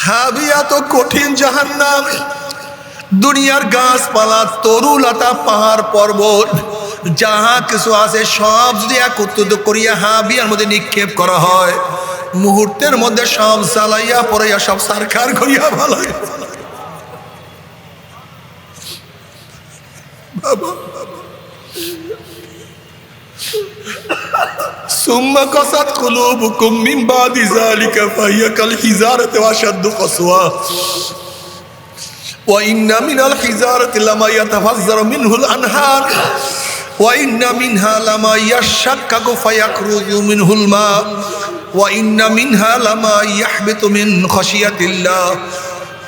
হাবিয়া তো কঠিন জাহান্নাম। দুনিয়ার গাছপালা, তরুলতা, পাহাড় পর্বত যাহা কিছু আছে সব যদি একত্রিত করিয়া হাবিয়ার মধ্যে নিক্ষেপ করা হয়, মুহূর্তের মধ্যে সব জ্বালাইয়া পড়াইয়া সব সারখার করিয়া ভালো। বাবা সুম্মা কাসাত কুলুবুকুম মিন বাদি যালিকা ফাহিয়া কাল হিজারাতি ওয়া আশাদ্দু কাসওয়া ওয়া ইন্না মিনাল হিজারাতি লামা ইয়াতাফাজ্জারু মিনহুল আনহার ওয়া ইন্না মিনহা লামা ইয়াশাক্কাকু ফায়াখরুজু মিনহুল মা ওয়া ইন্না মিনহা লামা ইয়াহবিতু মিন খাশিয়াতিল্লাহ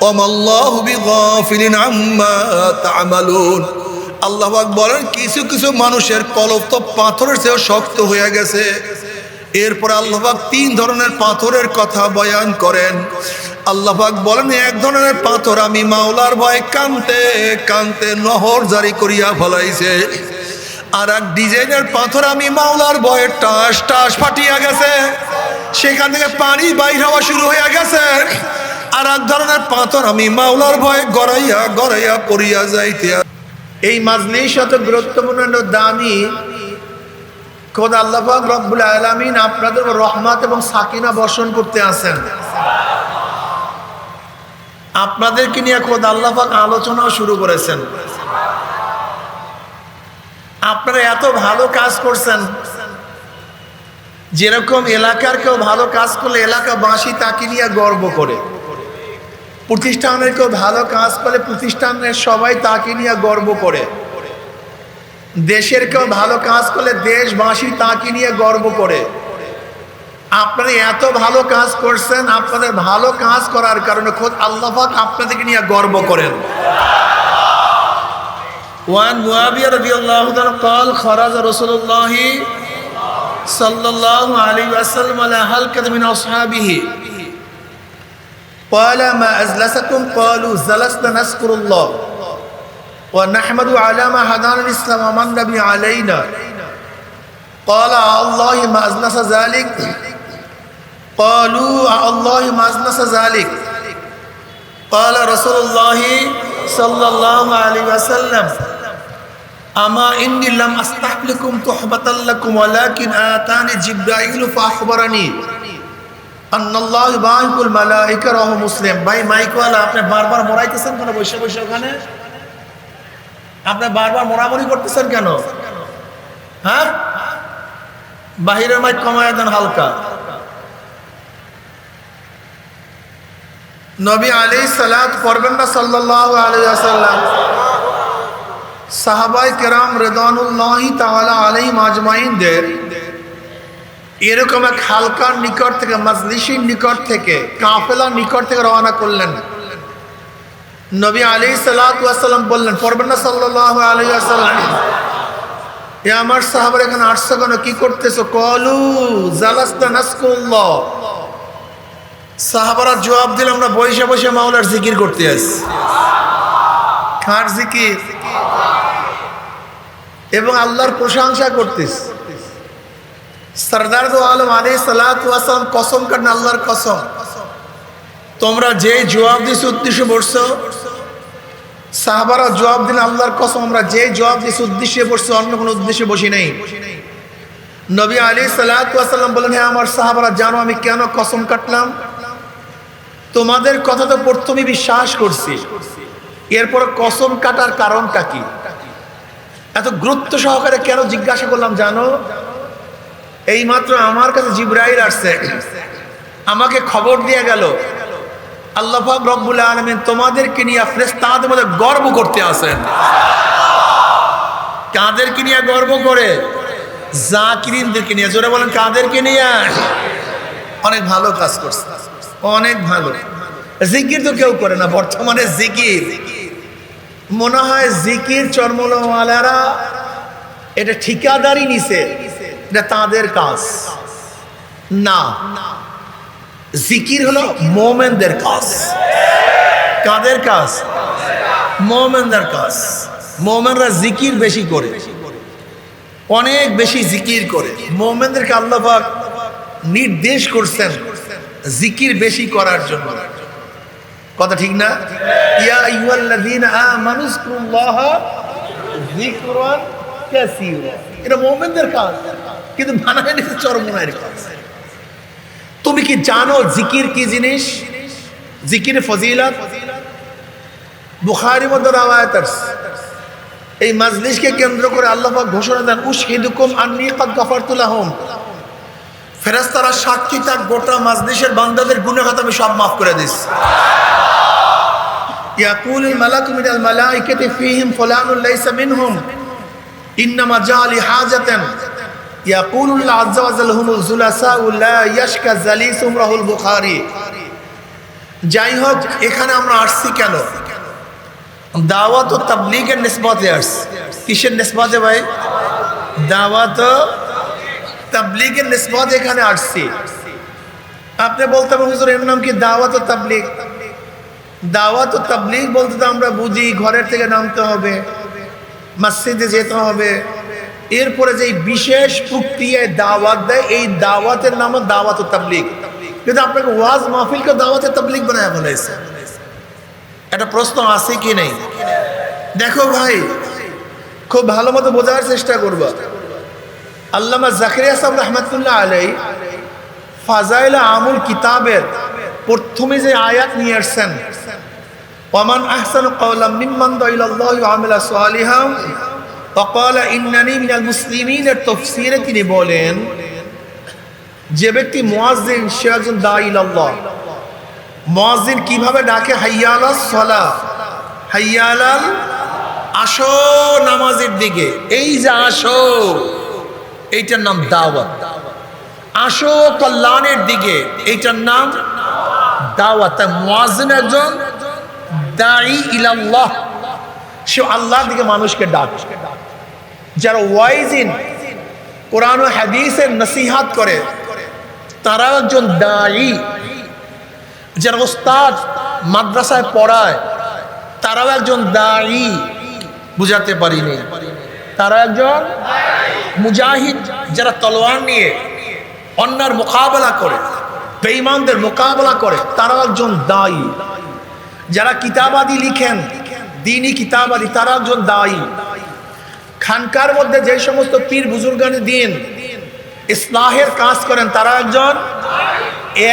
ওয়া মাল্লাহু বিগাফিলিন আম্মা তা'মালুন। আল্লাহ পাক বলেন, কিছু কিছু মানুষের কলব তো পাথরের চেয়েও শক্ত হয়ে গেছে। এরপর আল্লাহ পাক 3 ধরনের পাথরের কথা বয়ান করেন। আল্লাহ পাক বলেন, এক ধরনের পাথর আমি মাওলার ভয়ে কানতে কানতে নহর জারি করিয়া ফলাইছে। আর এক ডিজাইনের পাথর আমি মাওলার ভয়ে টাস টাস ফাটিয়া গেছে, সেখান থেকে পানি বাইর হওয়া শুরু হয়ে গেছে। আর এক ধরনের পাথর আমি মাওলার ভয়ে গড়াইয়া গড়াইয়া পড়িয়া যাইতে। এই মাজলিস অত গুরুত্বপূর্ণ দামি। খোদা আল্লাহ পাক রব্বুল আলামিন আপনাদের রহমত এবং সাকিনা বর্ষণ করতে আছেন। আপনাদেরকে নিয়ে খোদা আল্লাহ পাক আলোচনা শুরু করেছেন। আপনারা এত ভালো কাজ করছেন, যেরকম এলাকার কেউ ভালো কাজ করলে এলাকাবাসী তাকে নিয়ে গর্ব করে, প্রতিষ্ঠানের কেউ ভালো কাজ করলে প্রতিষ্ঠানের সবাই তাকে নিয়ে গর্ব করে, দেশের কেউ ভালো কাজ করলে দেশবাসী তাকে নিয়ে গর্ব করে। আপনারা এত ভালো কাজ করছেন, আপনাদের ভালো কাজ করার কারণে খোদ আল্লাহ পাক আপনাদেরকে নিয়ে গর্ব করেন। ওয়ান মুআবিয়া রাদিয়াল্লাহু তাআলা قال خرج رسول الله صلى الله عليه وسلم على حلقة من أصحابه قال ما أجلسكم قالوا جلسنا نذكر الله ونحمد على ما هدانا الإسلام ومن نبي علينا قال الله ما أجلس ذلك قالوا الله ما أجلس ذلك قال رسول الله صلى الله عليه وسلم أما إني لم أستحلكم تحبة لكم ولكن آتاني جبرائيل فأخبرني আন্নাল্লাহু বাহিকুল মালাইকা রাহু মুসলিম। ভাই মাইকওয়ালা, আপনি বারবার মোড়াইতেছেন কেন? বসে বসে ওখানে আপনি বারবার মোড়ামুড়ি করতেছেন কেন? হ্যাঁ, বাহিরের মাইক কমায় দেন হালকা। নবী আলাইহিস সালাত পড়বেন না সাল্লাল্লাহু আলাইহি ওয়াসাল্লাম। সাহাবায়ে কেরাম রিদওয়ানুল্লাহি তাআলা আলাইহিম আজমাইনদের এরকম এক হালকার নিকট থেকে, মাজলিসের নিকট থেকে, কাফেলার নিকট থেকে রওনা করলেন। নবী আলাইহিস সালাতু ওয়াস সালাম বললেন, পড়বেন না সাল্লাল্লাহু আলাইহি ওয়াসাল্লাম, এ আমার সাহাবারা এখানে আসছো কেন, কি করতেছো? কলু জালাসনা নাসকুল্লাহ। সাহাবারা জবাব দিল, আমরা বসে বসে মাওলার জিকির করতে আসি। কার জিকির? এবং আল্লাহর প্রশংসা করতেছি। সরদার দো আলম আলাইহিস সালাতু ওয়াস সালাম কসম করেন, আল্লাহর কসম, তোমরা যে জবাব দিছো উদ্দেশ্যে বসছো। সাহাবারা জবাব দিন, আল্লাহর কসম, আমরা যে জবাব দিছি উদ্দেশ্যে বসছো, অন্য কোনো উদ্দেশ্যে বসি নাই। নবী আলাইহিস সালাতু ওয়াস সালাম বলেন, হ্যাঁ আমার সাহাবারা, জানো আমি কেন কসম কাটলাম? তোমাদের কথা তো প্রথমে বিশ্বাস করছি, এরপর কসম কাটার কারণটা কি? এত গুরুত্ব সহকারে কেন জিজ্ঞাসা করলাম জানো? এইমাত্র আমার কাছে জিবরাইল আসছে, আমাকে খবর দিয়ে গেল আল্লাহ পাক রব্বুল আলামিন তোমাদেরকে নিয়ে ফেরেশতাদের মধ্যে গর্ব করতে আছেন। কাদেরকে নিয়ে গর্ব করে? জাকিরিনদেরকে নিয়ে। জোরে বলেন, কাদেরকে নিয়ে? অনেক ভালো কাজ করছে, অনেক ভালো। জিকির তো কেউ করে না বর্তমানে। জিকির মনে হয় জিকির চরমলওয়ালারা এটা ঠিকাদারি নিছে, এটা তাদের কাজ না। জিকির হলো মুমিনদের কাজ। কাদের কাজ? মুমিনদের কাজ। মুমিনরা জিকির বেশি করে, অনেক বেশি জিকির করে। মুমিনদেরকে আল্লাহ পাক নির্দেশ করছেন জিকির বেশি করার জন্য। কথা ঠিক না? ইয়া আইয়ুহাল্লাযীনা আমানু যকুরুল্লাহা যিকরান কাসীরা, এটা মুমিনদের কাজ, কিন্তু বানায় নিছে চরমনায়ের কাজ। তুমি কি জানো জিকির কি জিনিস? জিকির ফজিলত বুখারীর মধ্যে রওয়ায়াত আছে। এই মাজলিসকে কেন্দ্র করে আল্লাহ পাক ঘোষণা দেন, উশহিদুকুম আন্নী ক্বাদ গাফারতু লাহুম। ফেরেশতারা সাক্ষী থাক, গোটা মাজলিসের বান্দাদের গুনাহ খাতা আমি সব মাফ করে দিয়েছি। ইয়াকুলুল মালাকু মিনাল মালাইকাতি ফীহিম ফুলানুন লাইসা মিনহুম ইন্নামা জাআ লিহাজাতান ইয়াকুলুল্লাহু আযজা ওয়া জাল্লা হুমুল যুলাসাউ লা ইয়াশকা জালিসুম রাহুল বুখারী। যাই হোক, এখানে আমরা আসছি কেন? দাওয়াত ও তাবলীগের নিসবতে আসছি। কিসের নিসবতে ভাই? দাওয়াত ও তাবলীগের নিসবতে এখানে আসছি। আপনি বলতে পারেন হুজুর এর নাম কি দাওয়াত ও তাবলীগ? দাওয়াত ও তাবলীগ বলতে তো আমরা বুঝি ঘরের থেকে নামতে হবে, মসজিদে যেতে হবে, এরপরে যে বিশেষ প্রক্রিয়ায় দাওয়াত দেয় এই দাওয়াতের নাম দাওয়াত ও তাবলীগ। কিন্তু আপনাকে ওয়াজ মাহফিলকে দাওয়াত ও তাবলীগ বানায় বলেছে। একটা প্রশ্ন আছে কি নেই? দেখো ভাই, খুব ভালো মতো বোঝার চেষ্টা করব। আল্লামা জাকারিয়া সাহেব রাহমাতুল্লাহ আলাইহি ফাজাইল আমুল কিতাবের প্রথমে যে আয়াত নিয়ে আসছেন, ওয়ামান আহসানু কাওলাম মিম্মান দাআ ইলাল্লাহি ওয়া আমিলা সালিহান ওয়া ক্বালা ইন্নানী মিনাল মুসলিমিন, এর তাফসীরে তিনি বলেন যে ব্যক্তি মুয়াজ্জিন সে একজন দাঈ ইলাল্লাহ। মুয়াজ্জিন কিভাবে ডাকে? হাইয়া আলাস সালাহ, হাইয়া আলাল, আসো নামাজের দিকে। এই যে আসো, এইটার নাম দাওয়াত। আসো কল্যাণের দিকে, এইটার নাম দাওয়াত। তাই মুয়াজ্জিন একজন দাঈ ইলাল্লাহ, সে আল্লাহর দিকে মানুষকে ডাকে। যারা ওয়াইজিন, কোরআন ও হাদিসের নসিহত করে, তারা একজন দাঈ। যারা ওস্তাদ মাদ্রাসায় পড়ায়, তারাও একজন দাঈ। বুঝাতে পারিনি? তারা একজন মুজাহিদ। যারা তলোয়ার নিয়ে অন্যার মোকাবেলা করে, বেঈমানদের মোকাবেলা করে, তারাও একজন দাঈ। যারা কিতাবাদি লিখেন, দ্বীনি কিতাবাদি, তারা একজন দাঈ। খানকার মধ্যে যে সমস্ত পীর বুজুর্গানে দিন ইসলাহের কাজ করেন, তারা একজন।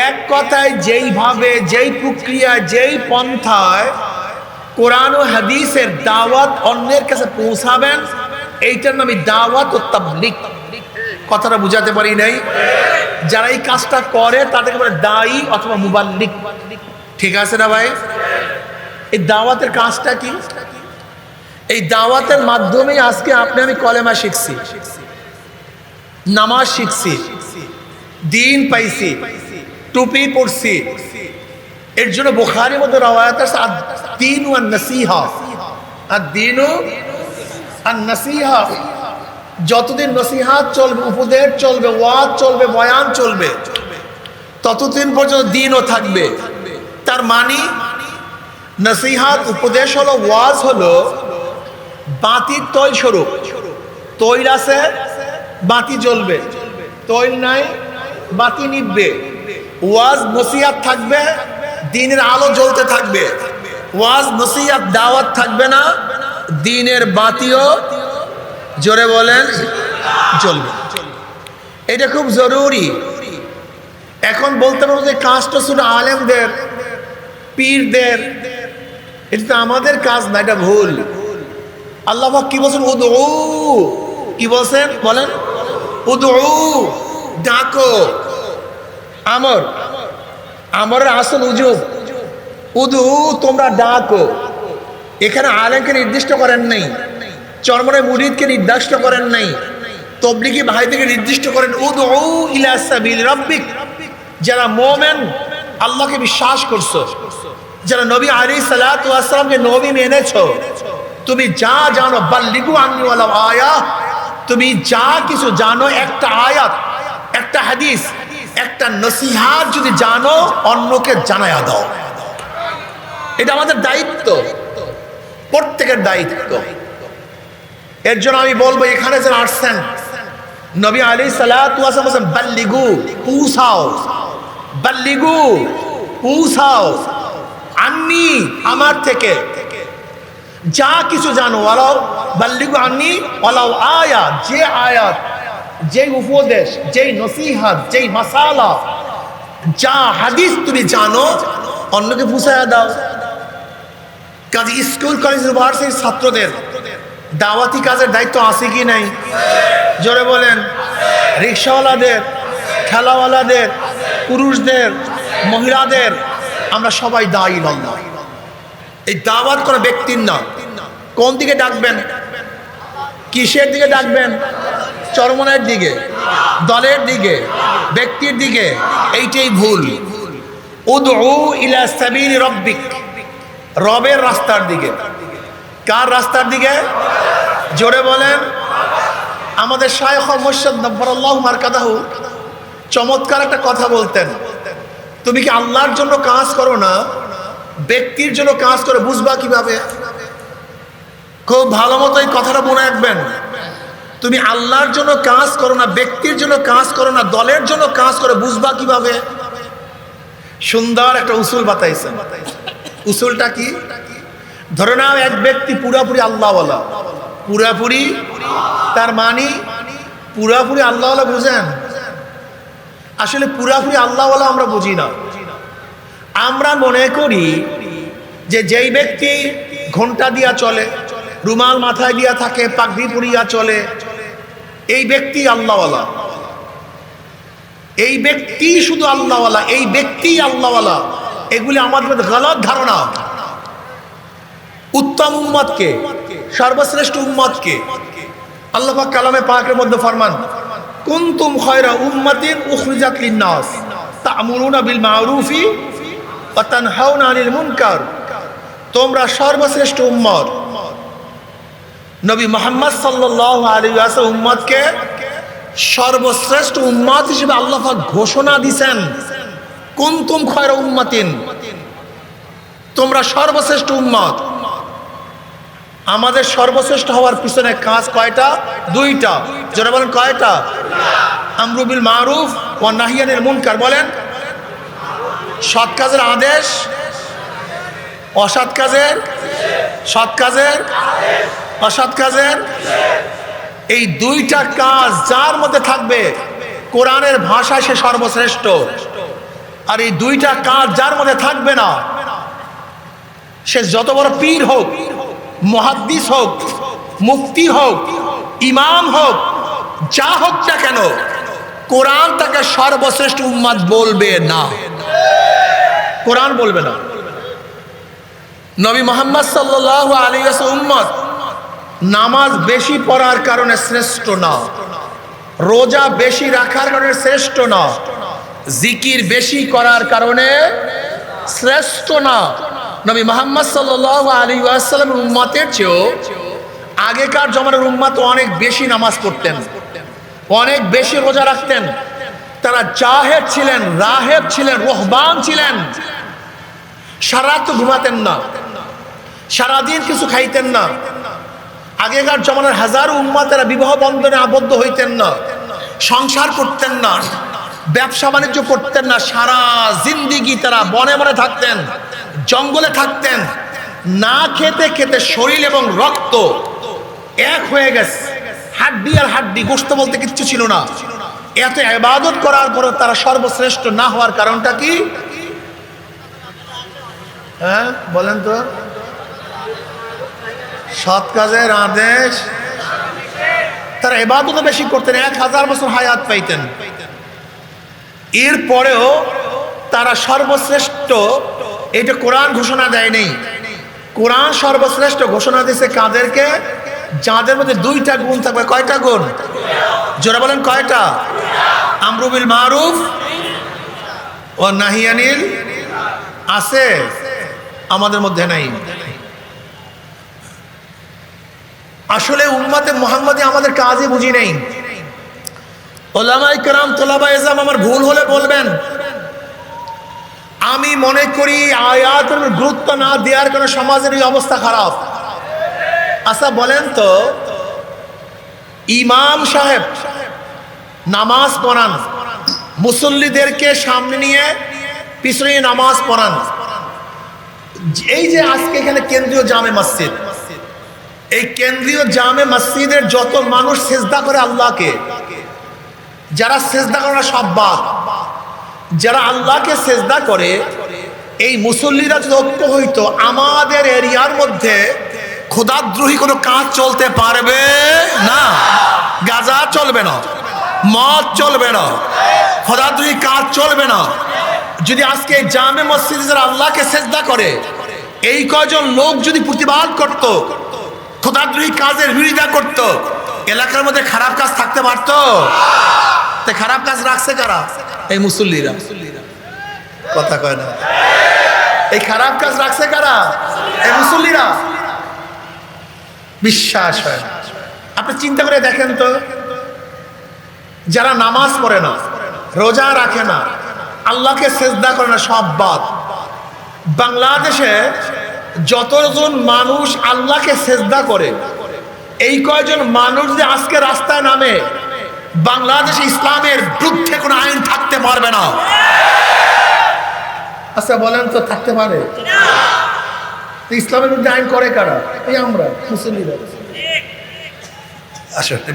এক কথায় যেইভাবে, যেই প্রক্রিয়ায়, যেই পন্থায় কোরআন ও হাদিসের দাওয়াত অন্যের কাছে পৌঁছাবেন, এইটার নামই দাওয়াত ও তাবলীগ। কথাটা বুঝাতে পারি নাই? যারা এই কাজটা করে তাদেরকে বলে দাঈ অথবা মুবাল্লিগ। ঠিক আছে না ভাই? এই দাওয়াতের কাজটা কি? এই দাওয়াতের মাধ্যমেই আজকে আপনি আমি কলেমা শিখছি, নামাজ শিখছি, দ্বীন পাইছি, টুপি পড়ছি। এর জন্য বুখারীর মধ্যে রওয়ায়াত আছে আদ-দীন ওয়ান নাসিহা, আদ-দীন ওয়ান নাসিহা। যতদিন নসিহাত চলবে, উপদেশ চলবে, ওয়াজ চলবে, বয়ান চলবে, ততদিন পর্যন্ত দ্বীনও থাকবে। তার মানে নসিহাত, উপদেশ হলো, ওয়াজ হলো বাতির তৈল স্বরূপ। তৈল আছে, বাতি জ্বলবে, তৈল নাই, বাতি নিববে। ওয়াজ নসিহাত থাকবে, দ্বীনের আলো জ্বলতে থাকবে। ওয়াজ নসিহাত দাওয়াত থাকবে না, দ্বীনের বাতিও, জোরে বলেন, জ্বলবে। এটা খুব জরুরি। এখন বলতে পারবো যে কাজটা শুধু আলেমদের, পীরদের, এটা তো আমাদের কাজ না, এটা ভুল। আল্লাহ পাক কি বলছেন? উদউ, কি বলছেন বলেন? উদউ, ডাকো। আমরের আসল উজুব, উদউ, তোমরা ডাকো। এখানে আলেমকে নির্দিষ্ট করেন নাই, চরমনে মুরিদকে নির্দিষ্ট করেন নাই, তবলিগি ভাইদেরকে নির্দিষ্ট করেন উদউ ইলা সাবিল রাব্বিক। যারা মুমিন, আল্লাহকে বিশ্বাস করছো, যারা নবী আলাইহিস সালাতু ওয়াস সালামকে নবী মেনেছো, তুমি যা জানো, বাল্লিগু আন্নী ওয়ালাউ আয়া, তুমি যা কিছু জানো, একটা আয়াত, একটা হাদিস, একটা নসিহত যদি জানো, অন্যকে জানায়া দাও। এটা আমাদের দায়িত্ব, প্রত্যেকের দায়িত্ব। এর জন্য আমি বলবো, এখানে যারা আসছেন, নবী আলাইহিস সালাতু ওয়াস সালাম বলেন বাল্লিগু, পৌঁছাও, বাল্লিগু, পৌঁছাও। আন্নি আমার থেকে যা কিছু জানো, ওয়ালাউ বাল্লিগু আন্নি ওয়ালাউ আয়াত, যে আয়াত, যেই উপদেশ, যেই নসিহত, যেই মাসালা, যা হাদিস তুমি জানো অন্যকে পৌঁছায়া দাও। কাজে স্কুল কলেজ ইউনিভার্সিটির ছাত্রদের দাওয়াতি কাজের দায়িত্ব আছে কি নাই? জোরে বলেন। রিক্সাওয়ালাদের, ঠেলাওয়ালাদের, পুরুষদের, মহিলাদের, আমরা সবাই দায়ী আল্লাহ। এই দাওয়াত কোনো ব্যক্তির না। কোন দিকে ডাকবেন? কিসের দিকে ডাকবেন? চরমনের দিকে, দলের দিকে, ব্যক্তির দিকে? এইটাই ভুল। উদউ ইলা সাবিল রাব্বিক, রবের রাস্তার দিকে। কার রাস্তার দিকে? জোরে বলেন। আমাদের শায়খ মুর্শিদ নব্বরাল্লাহু মারকাদাহু চমৎকার একটা কথা বলতেন, তুমি কি আল্লাহর জন্য কাজ করো না ব্যক্তির জন্য কাজ করে? বুঝবা কিভাবে? খুব ভালো মতো এই কথাটা মনে রাখবেন। তুমি আল্লাহর জন্য কাজ করো না, ব্যক্তির জন্য কাজ করো না, দলের জন্য কাজ করে, বুঝবা কিভাবে? সুন্দর একটা উসুল বাতাইছেন। উসুলটা কি? ধরে নাও এক ব্যক্তি পুরাপুরি আল্লাহওয়ালা, পুরাপুরি, তার মানে পুরাপুরি আল্লাহওয়ালা বুঝেন? আসলে পুরাপুরি আল্লাহওয়ালা আমরা বুঝি না। আমরা মনে করি যে যেই ব্যক্তি ঘন্টা দিয়া চলে, রুমাল মাথায় দিয়া থাকে, পাগড়ি পরিয়া চলে, এই ব্যক্তি আল্লাহওয়ালা, এই ব্যক্তি শুধু আল্লাহওয়ালা, এই ব্যক্তি আল্লাহওয়ালা। এগুলি আমাদের গলত ধারণা। উত্তম উম্মতকে, সর্বশ্রেষ্ঠ উম্মতকে আল্লাহ পাক কালামে পাকের মধ্যে ফরমান, কুনতুম খায়রা উম্মাতিন উখরিজাত লিন-নাস তা'মুরুনা বিল মা'রুফি ওয়া তানহাউনা আনিল মুনকার। তোমরা সর্বশ্রেষ্ঠ উম্মত। নবী মুহাম্মদ সাল্লাল্লাহু আলাইহি ওয়াসাল্লাম উম্মতকে সর্বশ্রেষ্ঠ উম্মত হিসেবে আল্লাহ পাক ঘোষণা দিয়েছেন। কুনতুম খায়রা উম্মাতিন, তোমরা সর্বশ্রেষ্ঠ উম্মত। আমাদের সর্বশ্রেষ্ঠ হওয়ার পিছনে কাজ কয়টা? দুইটা। যারা বলেন কয়টা? আমরু বিল মারুফ ওয়া নাহই আনিল মুনকার। বলেন, সৎ কাজের আদেশ, অসৎ কাজের, সৎ কাজের, অসৎ কাজের। এই দুইটা কাজ যার মধ্যে থাকবে, কোরআনের ভাষায় সে সর্বশ্রেষ্ঠ। আর এই দুইটা কাজ যার মধ্যে থাকবে না, সে যত বড় পীর হোক, মুহাদ্দিস হোক, মুফতি হোক, ইমাম হোক, যা হোক না কেন, কোরআন তাকে সর্বশ্রেষ্ঠ উম্মত বলবে না। কোরআন বলবে না। নবী মুহাম্মদ সাল্লাল্লাহু আলাইহি ওয়াসাল্লাম উম্মত নামাজ বেশি পড়ার কারণে শ্রেষ্ঠ না, রোজা বেশি রাখার কারণে শ্রেষ্ঠ না, জিকির বেশি করার কারণে শ্রেষ্ঠ না। নবী মুহাম্মদ সাল্লাল্লাহু আলাইহি ওয়াসাল্লাম উম্মতের চেয়েও আগেকার জমানার উম্মত অনেক বেশি নামাজ পড়তেন, অনেক বেশি রোজা রাখতেন। তারা জাহেদ ছিলেন, রাহেব ছিলেন, রুহবান ছিলেন। সারা রাত ঘুমাতেন না, সারাদিন কিছু খাইতেন না। আগেকার জমানার হাজারো উম্মতেরা বিবাহ বন্ধনে আবদ্ধ হইতেন না, সংসার করতেন না, ব্যবসা বাণিজ্য করতেন না। সারা জিন্দিগি তারা বনে বনে থাকতেন, জঙ্গলে থাকতেন। না খেতে খেতে শরীর এবং রক্ত এক হয়ে গেছে, হাড্ডি আর হাড্ডি, গোশত বলতে কিচ্ছু ছিল না। এত ইবাদত করার পরে তারা সর্বশ্রেষ্ঠ না হওয়ার কারণটা কি? হ্যাঁ বলেন তো? সৎ কাজের আদেশ। তারা ইবাদত বেশি করতেন, 1000 বছর হায়াত পাইতেন। এরপরেও তারা সর্বশ্রেষ্ঠ, এটা কোরআন ঘোষণা দেয়নি। কোরআন সর্বশ্রেষ্ঠ ঘোষণা দিয়েছে কাদেরকে? যাদের মধ্যে দুইটা গুণ থাকবে। কয়টা গুণ? জোরে বলেন কয়টা? আমরু বিল মারুফ ওয়া নাহি আনিল। আছে? আমাদের মধ্যে নাই। আসলে উম্মতে মুহাম্মাদি আমাদের কাজই বুঝি নাই। উলামায়ে কেরাম, তোলাবায়ে ইলম আমার ভুল হলে বলবেন। আমি মনে করি আয়াতের গুরুত্ব না দেওয়ার কারণে সমাজের এই অবস্থা খারাপ। আচ্ছা বলেন তো, ইমাম সাহেব নামাজ পড়ান, মুসল্লিদেরকে সামনে নিয়ে পিছনে নামাজ পড়ান, এই যে আজকে এখানে কেন্দ্রীয় জামে মসজিদ, এই কেন্দ্রীয় জামে মসজিদের যত মানুষ সেজদা করে আল্লাহকে, যারা সেজদা করে না সব বাদ, যারা আল্লাহকে সেজদা করে, এই মুসল্লিরা যদি ঐক্য হইতো, আমাদের এরিয়ার মধ্যে খোদাদ্রোহী কোনো কাজ চলতে পারবে না। গাঁজা চলবে না, মদ চলবে না, খোদাদ্রোহী কাজ চলবে না। যদি আজকে জামে মসজিদে যারা আল্লাহকে সেজদা করে, এই কয়জন লোক যদি প্রতিবাদ করত, খোদাদ্রোহী কাজের বিরোধিতা করত, এলাকার মধ্যে খারাপ কাজ থাকতে পারত? তাই খারাপ কাজ রাখছে কারা? এই মুসল্লিরা। কথা কয় না। এই খারাপ কাজ রাখছে কারা? এই মুসল্লিরা। বিশ্বাস হয় না। আপনি চিন্তা করে দেখেন তো, যারা নামাজ পড়ে না, রোজা রাখে না, আল্লাহকে সেজদা করে না, সব বাদ। বাংলাদেশে যতজন মানুষ আল্লাহকে সেজদা করে, এই কয়জন মানুষ যদি আজকে রাস্তায় নামে, বাংলাদেশে ইসলামের বিরুদ্ধে কোনো আইন থাকতে পারবে না। আচ্ছা বলেন তো, থাকতে পারে? ইসলামের বিরুদ্ধে আইন করে কারা? এই আমরা মুসলিমরা। আসলে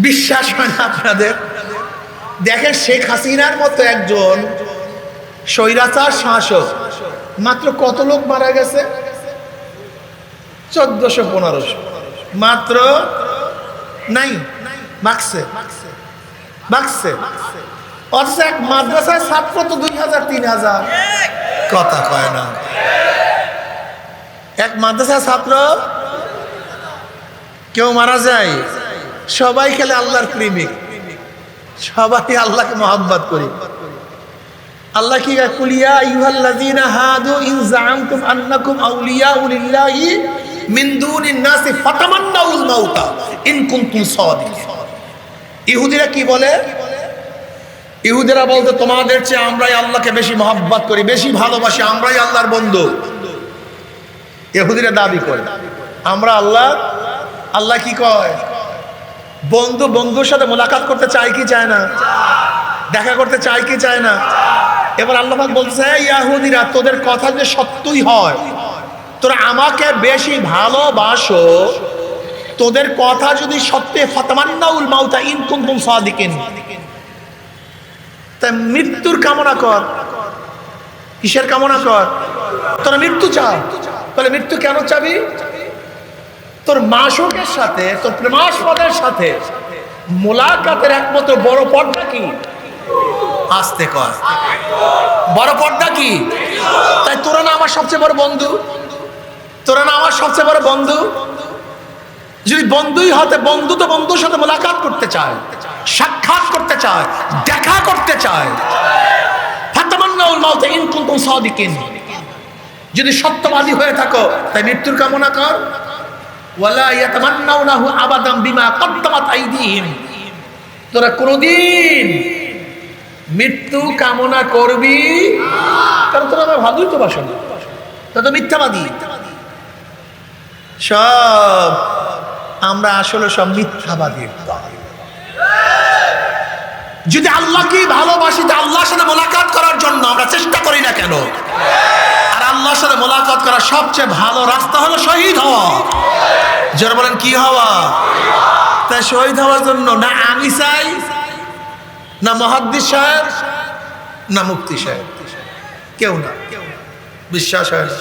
বিশ্বাস হয় না আপনাদের? দেখেন, শেখ হাসিনার মতো একজন স্বৈরাচার শাসক, মাত্র কত লোক মারা গেছে? 1400-1500 মাত্র। নাই বাকছে বাকছে। অথচ এক মাদ্রাসায় ছাত্র তো 2000-3000। কথা কয় না। এক মাদ্রাসার ছাত্র কেউ মারা যায়, সবাই খেলে আল্লাহর প্রেমিক, সবাই আল্লাহকে মহব্বত করি। আল্লাহ কি কুলিয়া আইয়ুহাল্লাযীনা হাদু ইন যাআমতুম আন্নাকুম আউলিয়াউ লিল্লাহি মিন দুনিন নাসি ফাতামান্নাউল মাউতা ইন কুনতুম সাদিকিন। ইহুদিরা কি বলে? ইহুদিরা বলতো, তোমাদের চেয়ে আমরাই আল্লাহকে বেশি মহব্বত করি, বেশি ভালোবাসি, আমরাই আল্লাহর বন্ধু। ইহুদিরা দাবি করে আমরা আল্লাহ। আল্লাহ কি কয়? বন্ধু বন্ধুর সাথে মোলাকাত করতে চায় কি চায় না? দেখা করতে চায় কি চায় না? এবার আল্লাহ পাক বলছে, ইহুদিরা, তোদের কথা যে সত্যই হয়, তোরা আমাকে বেশি ভালোবাসো, তোদের কথা যদি সত্যি, ফাতামান্নাউল মাউতা ইন কুনতুম সাদিকিন, তাই মৃত্যুর কামনা কর। কিসের কামনা কর? তোরা মৃত্যু চাও। তাহলে মৃত্যু কেন চাবি? তোর মাশূকের সাথে, তোর প্রেমাস্পদের সাথে মোলাকাতের একমাত্র বড় পর্দা কি? আস্তে কর, বড় পর্দা কি? তাই তোরা না আমার সবচেয়ে বড় বন্ধু? তোরা না আমার সবচেয়ে বড় বন্ধু? যদি বন্ধুই হতে, বন্ধু তো বন্ধুর সাথে মোলাকাত করতে চায়, সাক্ষাৎ করতে চায়, দেখা করতে চায়। ফাতামান্নাউল মাউত ইন কুনতুম সাদিকিন, যদি সত্যবাদী হয়ে থাকো, তাই মৃত্যুর কামনা কর। ওয়ালা ইয়াতামান্নাউনাহু আবাদাম বিমা কদ্দামাত আইদিহিম, তোরা কোনদিন মৃত্যু কামনা করবি? কারণ তোরা আমার ভালোই তো বাসো না, তা তো মিথ্যাবাদী। সব আমরা আসলে সব মিথ্যাবাদী। যদি আল্লাহকে ভালোবাসি, তা আল্লাহর সাথে মোলাকাত করার জন্য আমরা চেষ্টা করি না কেন? আর আল্লাহর সাথে মোলাকাত করার সবচেয়ে ভালো রাস্তা হলো শহীদ হওয়া। যারা বলেন কি হওয়া? তাই শহীদ হওয়ার জন্য না আমি চাই, না মুহাদ্দিস সাহেব, না মুফতি সাহেব, কেউ না। বিশ্বাস হয় না।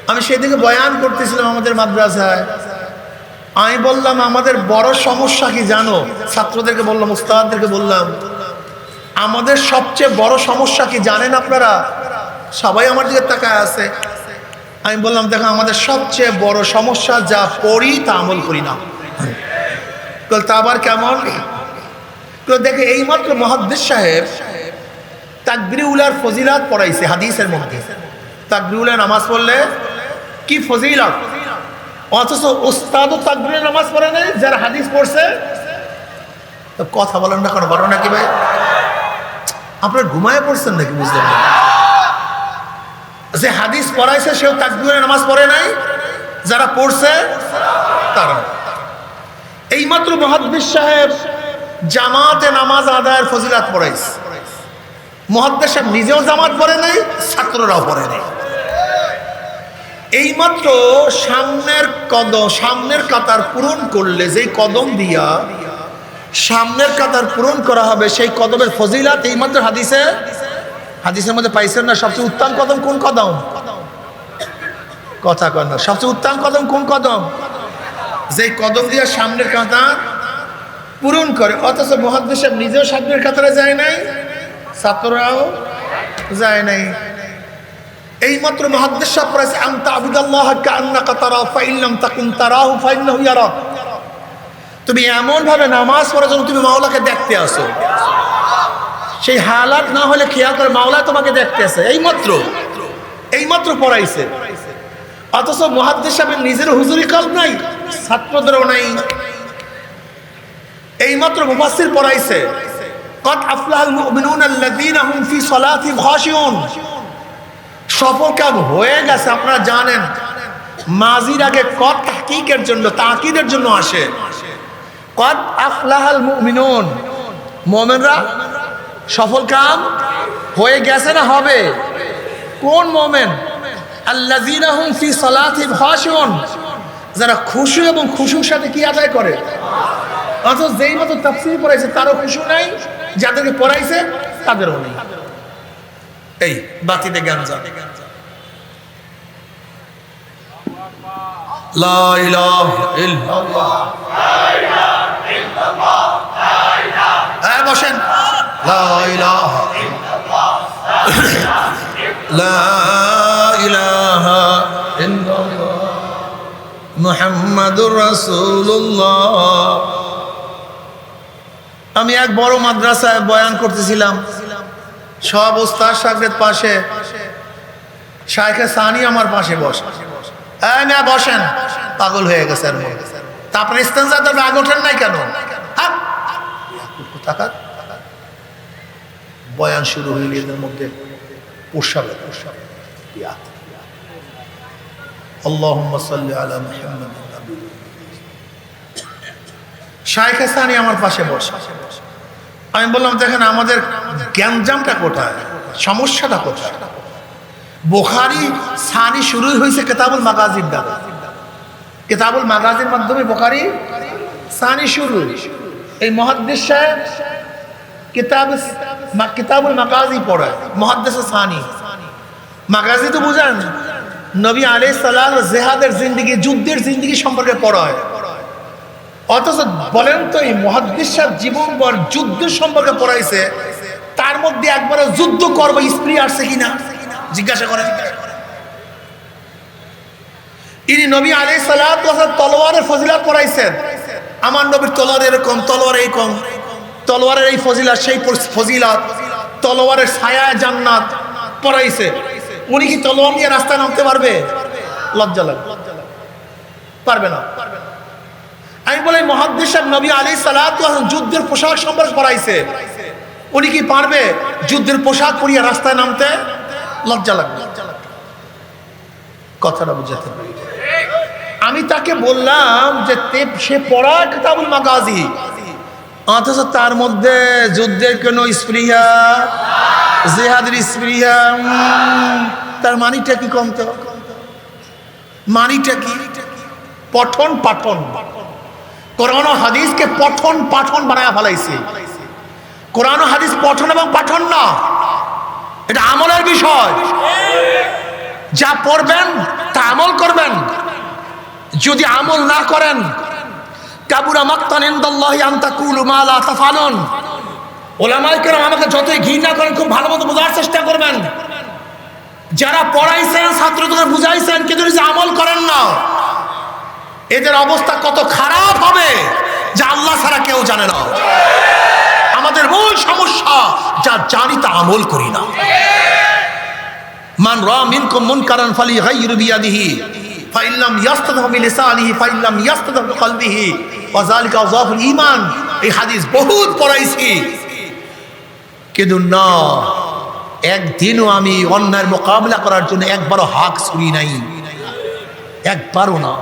আমি সেদিকে বয়ান করতেছিলাম আমাদের মাদ্রাসায়। আমি বললাম, আমাদের বড় সমস্যা কি জানো? ছাত্রদেরকে বললাম, উস্তাদদেরকে বললাম, আমাদের সবচেয়ে বড় সমস্যা কি জানেন আপনারা? সবাই আমার দিকে তাকায় আছে। আমি বললাম, দেখো, আমাদের সবচেয়ে বড় সমস্যা, যা পড়ি তা আমল করি না। তা আবার কেমন? দেখে, এইমাত্র মুহাদ্দিস সাহেব তাকবীরুল ফজিলাত পড়াইছে হাদিসের মধ্যে। তাকবীরুল নামাজ পড়লে কি ফজিলত, অথচ উস্তাদও তাকবীরের নামাজ পড়ে নাই, যারা হাদিস পড়ছে। তো কথা বলেন না, কোনো ঘটনা কি ভাই? আপনারা ঘুমায় পড়ছেন নাকি? বুঝলেন না? যে হাদিস পড়াইছে সেও তাকবীরের নামাজ পড়ে নাই, যারা পড়ছে তারা। এইমাত্র মুহাদ্দিস সাহেব জামাতে নামাজ আদায়ের ফজিলাত পড়াইছে। মুহাদ্দিস সাহেব নিজেও জামাত পড়ে নাই, ছাত্ররাও পড়ে নাই। এইমাত্র সামনের কাতার পূরণ করলে, যেই কদম দিয়া সামনের কাতার পূরণ করা হবে, সেই কদমের ফজিলাত এইমাত্র হাদিসের মধ্যে পাইছেন না? সবচেয়ে উত্তম কদম কোন কদম? কথা কন না। সবচেয়ে উত্তম কদম কোন কদম? যেই কদম দিয়া সামনের কাতার পূরণ করে। অথচ মুহাদ্দিস সাহেব নিজেও সামনের কাতারে যায় নাই, ছাত্ররাও যায় নাই। এইমাত্র মুহাদ্দিস সাহেব পড়াইছে আনতা আবুদাল্লাহ কাআন্নাকা তারাহু ফাইন লাম তাকুন তারাহু ফাইন্নাহু ইয়ারাক। তুমি এমন ভাবে নামাজ পড়ার জন্য তুমি মাওলাকে দেখতে আসো, সেই হালাত না হলে খেয়াল করে মাওলা তোমাকে দেখতে আসে। এইমাত্র পড়াইছে। অথচ মুহাদ্দিস সাহেবের নিজের হুজুরি কলব নাই, ছাত্রদেরও নাই। এইমাত্র মুফাসসির পড়াইছে কদ আফলাহাল মুমিনুনা আল্লাযীনা হুম ফি সালাতিহিম খাশিউন। সফলকাম হয়ে গেছে। আপনারা জানেন মাজির আগে কদ তাহকিকের জন্য, তাকিদের জন্য আসে। কদ আফলাহাল মুমিনুন, মুমিনরা সফলকাম হয়ে গেছে না হবে? কোন মুমিন? আল্লাযীনা হুম ফি সালাতিহিম খাশিউন, যারা খুশু এবং খুশুর সাথে কি আদায় করে। অথচ যেই মতো তাফসীর পড়াইছে তারও খুশু নাই, যাদেরকে পড়াইছে তাদেরও নেই। এই বাতিতে জ্ঞান যা। লা ইলাহা ইল্লাল্লাহ, লা ইলাহা ইল্লাল্লাহ, লা ইলাহা। বসেন। লা ইলাহা ইল্লাল্লাহ, লা ইলাহা ইল্লাল্লাহ মুহাম্মাদুর রাসূলুল্লাহ। আমি এক বড় মাদ্রাসায় বয়ান করতেছিলাম, সব ওস্তাদ শাগরেদ পাশে, শাইখে সানি আমার পাশে বসে। না বসেন, পাগল হয়ে গেছে। তারপরে ইস্তেঞ্জা তো আগ ওঠেন নাই কেন? বয়ান শুরু হইলে এদের মধ্যে পোষাবে। আল্লাহুম্মা সাল্লি আলা মুহাম্মাদ। শাইখে সানি আমার পাশে বসে। আমি বললাম দেখেন আমাদের গ্যাঞ্জামটা কোথায়, সমস্যাটা কোথায়? বুখারী সানি শুরু হয়েছে কিতাবুল মাগাজির দ্বারা। কিতাবুল মাগাজির মাধ্যমে বুখারী সানি শুরু। এই মুহাদ্দিস সাহেব কিতাবুল মাগাজি পড়ায়, মুহাদ্দিস সানি। মাগাজি তো বুঝেন, নবী আলাইহিস সালাম জিহাদের জিন্দেগি, যুদ্ধের জিন্দেগি সম্পর্কে পড়ায়। অথচ বলেন তো এই মুহাদ্দিস সাহেব জীবনভর যুদ্ধ সম্পর্কে পড়াইছে, তার মধ্যে একবারও যুদ্ধ করবো স্ত্রী আসছে কিনা জিজ্ঞাসা করেন। ইনি নবী আলাইহিস সালাতু ওয়াস সালাম তলোয়ারের ফজিলত পড়াইছেন। আমার নবীর তলোয়ার এরকম, তলোয়ার এইরকম, তলোয়ারের এই ফজিলত সেই ফজিলত, তলোয়ারের ছায়ায় জান্নাত পড়াইছে। উনি কি তলোয়ার নিয়ে রাস্তায় নামতে পারবে? লজ্জা লাগে, পারবে না। আমি বলি মুহাদ্দিস সাহেব নবী আলাইহিস সালাতু ওয়াস সালাম যুদ্ধের পোশাক সম্পর্কে পড়াইছে, উনি কি পারবে যুদ্ধের পোশাক পরিয়ে রাস্তায় নামতে? লজ্জা লাগবে। কথাটা বুঝাতে পারি। আমি তাকে বললাম যে সে পড়ায় কিতাবুল মাগাজি, অথচ তার মধ্যে যুদ্ধের কোনো স্পৃহা, জিহাদের স্পৃহা। তার মানিটা কি কমতো? মানিটা কি? পঠন পাঠন। কোরআন ও হাদিসকে পঠন পাঠন বানায় ফেলাইছে। কোরআন ও হাদিস পঠন এবং পাঠন না, এটা আমলের বিষয়। যা পড়বেন তা আমল করবেন। যদি আমল না করেন, কাবুরা মাকতান ইনদাল্লাহি আন তাকুলু মা লা তাফআলুন। উলামায়ে কেরাম আমাকে যতই ঘৃণা করেন, খুব ভালো মতো বোঝার চেষ্টা করবেন। যারা পড়াইছেন, ছাত্রদের বুঝাইছেন, কিন্তু যদি আমল করেন না, এদের অবস্থা কত খারাপ হবে যা আল্লাহ ছাড়া কেউ জানে না। আমাদের মূল সমস্যা যা জানি তা আমল করি না। মান রা মিনকুম মুনকারান ফালিগাইয়িরু বিয়াদিহি ফাইন লাম ইয়াস্তাতিহ বিলিসানিহি ফাইন লাম ইয়াস্তাতিহ বিকলবিহি ওয়া যালিকা যাফুল ঈমান। এই হাদিস বহুত পড়াইছি, কিন্তু না, একদিনও আমি অন্যায়ের মোকাবিলা করার জন্য একবারও হাত ছুড়ি নাই, একবারও না।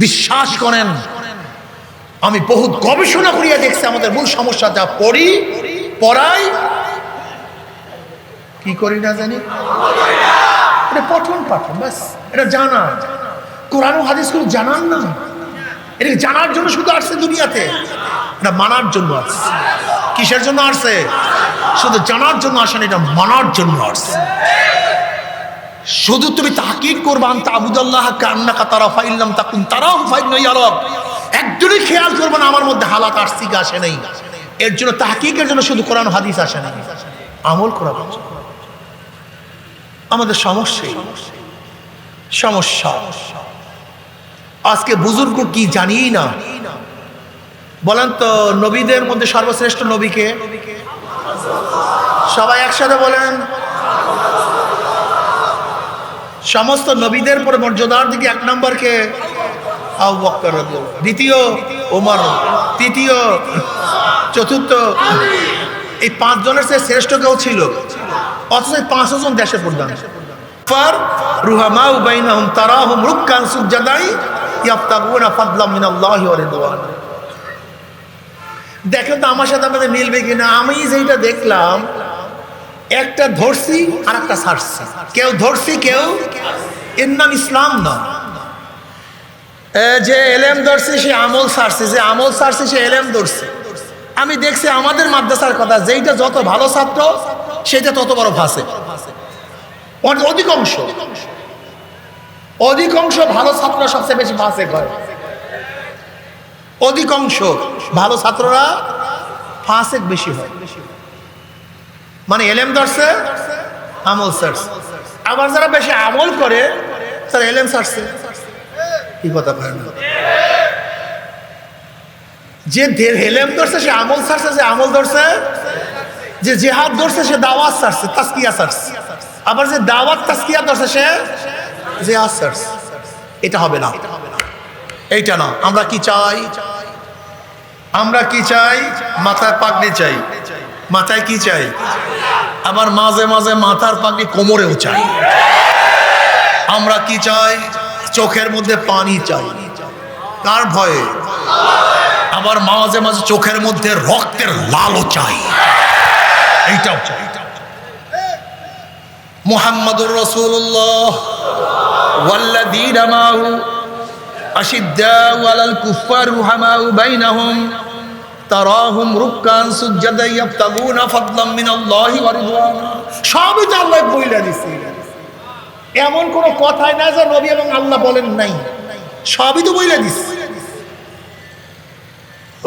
বিশ্বাস করেন, আমি বহুত গবেষণা করিয়া দেখছি আমাদের মূল সমস্যা যা পড়ি, পড়াই, কি করি না জানি, এটা পঠন পাঠন, ব্যাস এটা জানা। কোরআন ও হাদিস গুলো জানার না, এটা জানার জন্য শুধু আসছে দুনিয়াতে, এটা মানার জন্য আসছে। কিসের জন্য আসছে? শুধু জানার জন্য আসেন, এটা মানার জন্য আসছে। শুধু তুমি তাহকিক করবা, তাবুদাল্লাহ কান্নাকা তারা ফাইল্লাম তাকুন তারাহু ফাইন্নাহু ইয়ারাক, একজনই খেয়াল করবে না আমার মধ্যে হালাত আসছে কি আসে নাই। এর জন্য তাহকিকের জন্য শুধু কোরআন হাদিস আসে নাই, আমল করা আমাদের সমস্যা। আজকে বুজুর্গ কি জানি না। বলেন তো নবীদের মধ্যে সর্বশ্রেষ্ঠ নবীকে? সবাই একসাথে বলেন। সমস্ত নবীদের পরে মর্যাদার দিকে 1 নম্বরকে আবু বকর রাদিয়াল্লাহু, দ্বিতীয় ওমর, তৃতীয়, চতুর্থ, এই 5 জনের চেয়ে শ্রেষ্ঠ কেউ ছিল? অথচ 5 জন দেশের প্রধান। রুহামাউ বাইনাহুম তারাহুম রুককান সুজদাই ইয়াফতাগুনা ফাদলাম মিনাল্লাহি ওয়া রিদওয়ান। দেখো তো আমার সাথে আপনাদের মিলবে কিনা। আমি যেটা দেখলাম, একটা ধরছি আর একটা ছাড়ছি। কেউ ধরছি, কেউ এর নাম ইসলাম না। যে এলেম ধরছে সে আমল ছাড়ছে, যে আমল ছাড়ছে সে এলেম ধরছে। আমি দেখছি আমাদের মাদ্রাসার কথা, যেইটা যত ভালো ছাত্র সেটা তত বড় ফাসে। অধিকাংশ ভালো ছাত্র সবচেয়ে বেশি ফাসে হয়। অধিকাংশ ভালো ছাত্ররা ফাসেক বেশি হয়। মানে এলেম ধরছে, আমল ছাড়ছে। আবার যারা বেশি আমল করে তারা এলেম ছাড়ছে। কি কথা বলেন? যে এলেম ধরছে সে আমল ছাড়ছে, যে আমল ধরছে, যে জিহাদ ধরছে সে দাওয়াত ছাড়ছে, তাসকিয়া ছাড়ছে। আবার যে দাওয়াত তাসকিয়া ধরছে সে জিহাদ ছাড়ছে। এটা হবে না, এইটা না। আমরা কি চাই? আমরা কি চাই? মাথায় পাগড়ি চাই। মাথায় কি চাই? আবার মাঝে মাঝে মাথার পাগড়ি কোমরেও চাই। আমরা কি চাই? চোখের মধ্যে পানি চাই। কার ভয়ে? আবার মাঝে মাঝে চোখের মধ্যে রক্তের লালও চাই। এইটাও চাই। মুহাম্মাদুর রাসূলুল্লাহ ওয়াল্লাযীনা মাহু আশিদ্দাউ আলাল কুফফার রুহামাউ বাইনাহুম তারাহুম রুককান সুজদা ইয়াবতাগুনা ফাদলাম মিনাল্লাহি ওয়া রিদওয়ানা। সবই তো আল্লাহ বইলা দিছে। এমন কোনো কথাই না যে নবী এবং আল্লাহ বলেন নাই, সবই তো বইলা দিছে।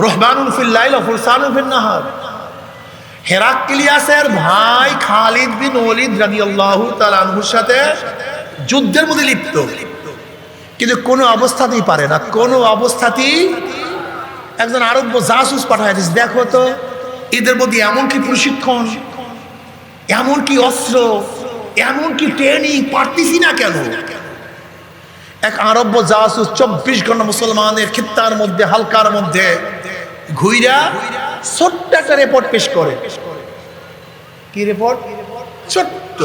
রহমানুন ফিল লাইল ওয়া ফুরসানুন ফিন নাহার। হেরাক্লিয়াসের ভাই খালিদ বিন ওয়ালিদ রাদিয়াল্লাহু তাআলা আনহুর সাথে যুদ্ধের মধ্যে লিপ্ত, কিন্তু কোনো অবস্থাতেই পারে না। কোনো অবস্থাতেই একজন আরব্য জাসুস পাঠায় দিয়েছে, দেখো তো এদের মধ্যে এমন কি প্রশিক্ষণ, এমন কি অস্ত্র, এমন কি ট্রেনিং, পারতেছি না কেন? এক আরব্য জাসুস 24 ঘন্টা মুসলমানের খিত্তার মধ্যে, হালকার মধ্যে ঘুইরা ছোট্ট একটা রিপোর্ট পেশ করে। কি রিপোর্ট? ছোট্ট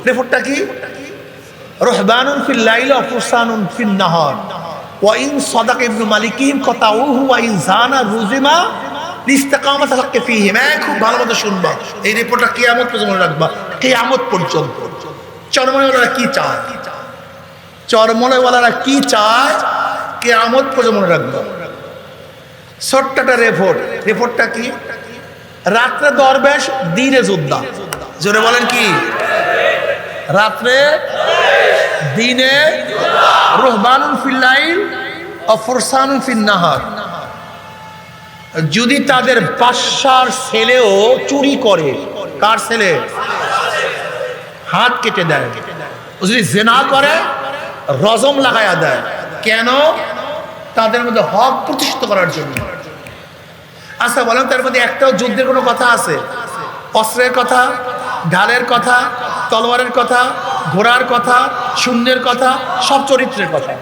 রিপোর্টটা কি? রহবানুন ফিল লাইল ওয়া ফুরসানুন ফিন নাহার ওয়া ইন সাদাক ইবনে মালিকিহিম কাতাউহু ওয়া ইন জানা রুজিমা লিস্তিকামাত হাক্কি ফীহিম। খুব ভালো মতো শুনবা, এই রিপোর্টটা কিয়ামত পর্যন্ত মনে রাখবা। কিয়ামত পর্যন্ত চরমনাইওয়ালারা কি চায়, চরমনাইওয়ালারা কি চায়, কিয়ামত পর্যন্ত মনে রাখবা। ছোট্ট একটা রিপোর্টটা কি? রাত্রে দরবেশ, দিনে যোদ্ধা। জোরে বলেন কি? রাত্রে, দিনে রহবানুন ফিল লাইল ওয়া ফুরসানুন ফিন নাহার। যদি তাদের বাদশার ছেলেও চুরি করে, কার ছেলে? হাত কেটে দেয়। যদি জিনা করে রজম লাগায়া দেয়। কেন? তাদের মধ্যে হক প্রতিষ্ঠিত করার জন্য। আচ্ছা বলেন, তার মধ্যে একটাও যুদ্ধের কোনো কথা আছে? অস্ত্রের কথা, ঢালের কথা, তলোয়ারের কথা, ঘোড়ার কথা, শূন্যের কথা, সব চরিত্রের কথা,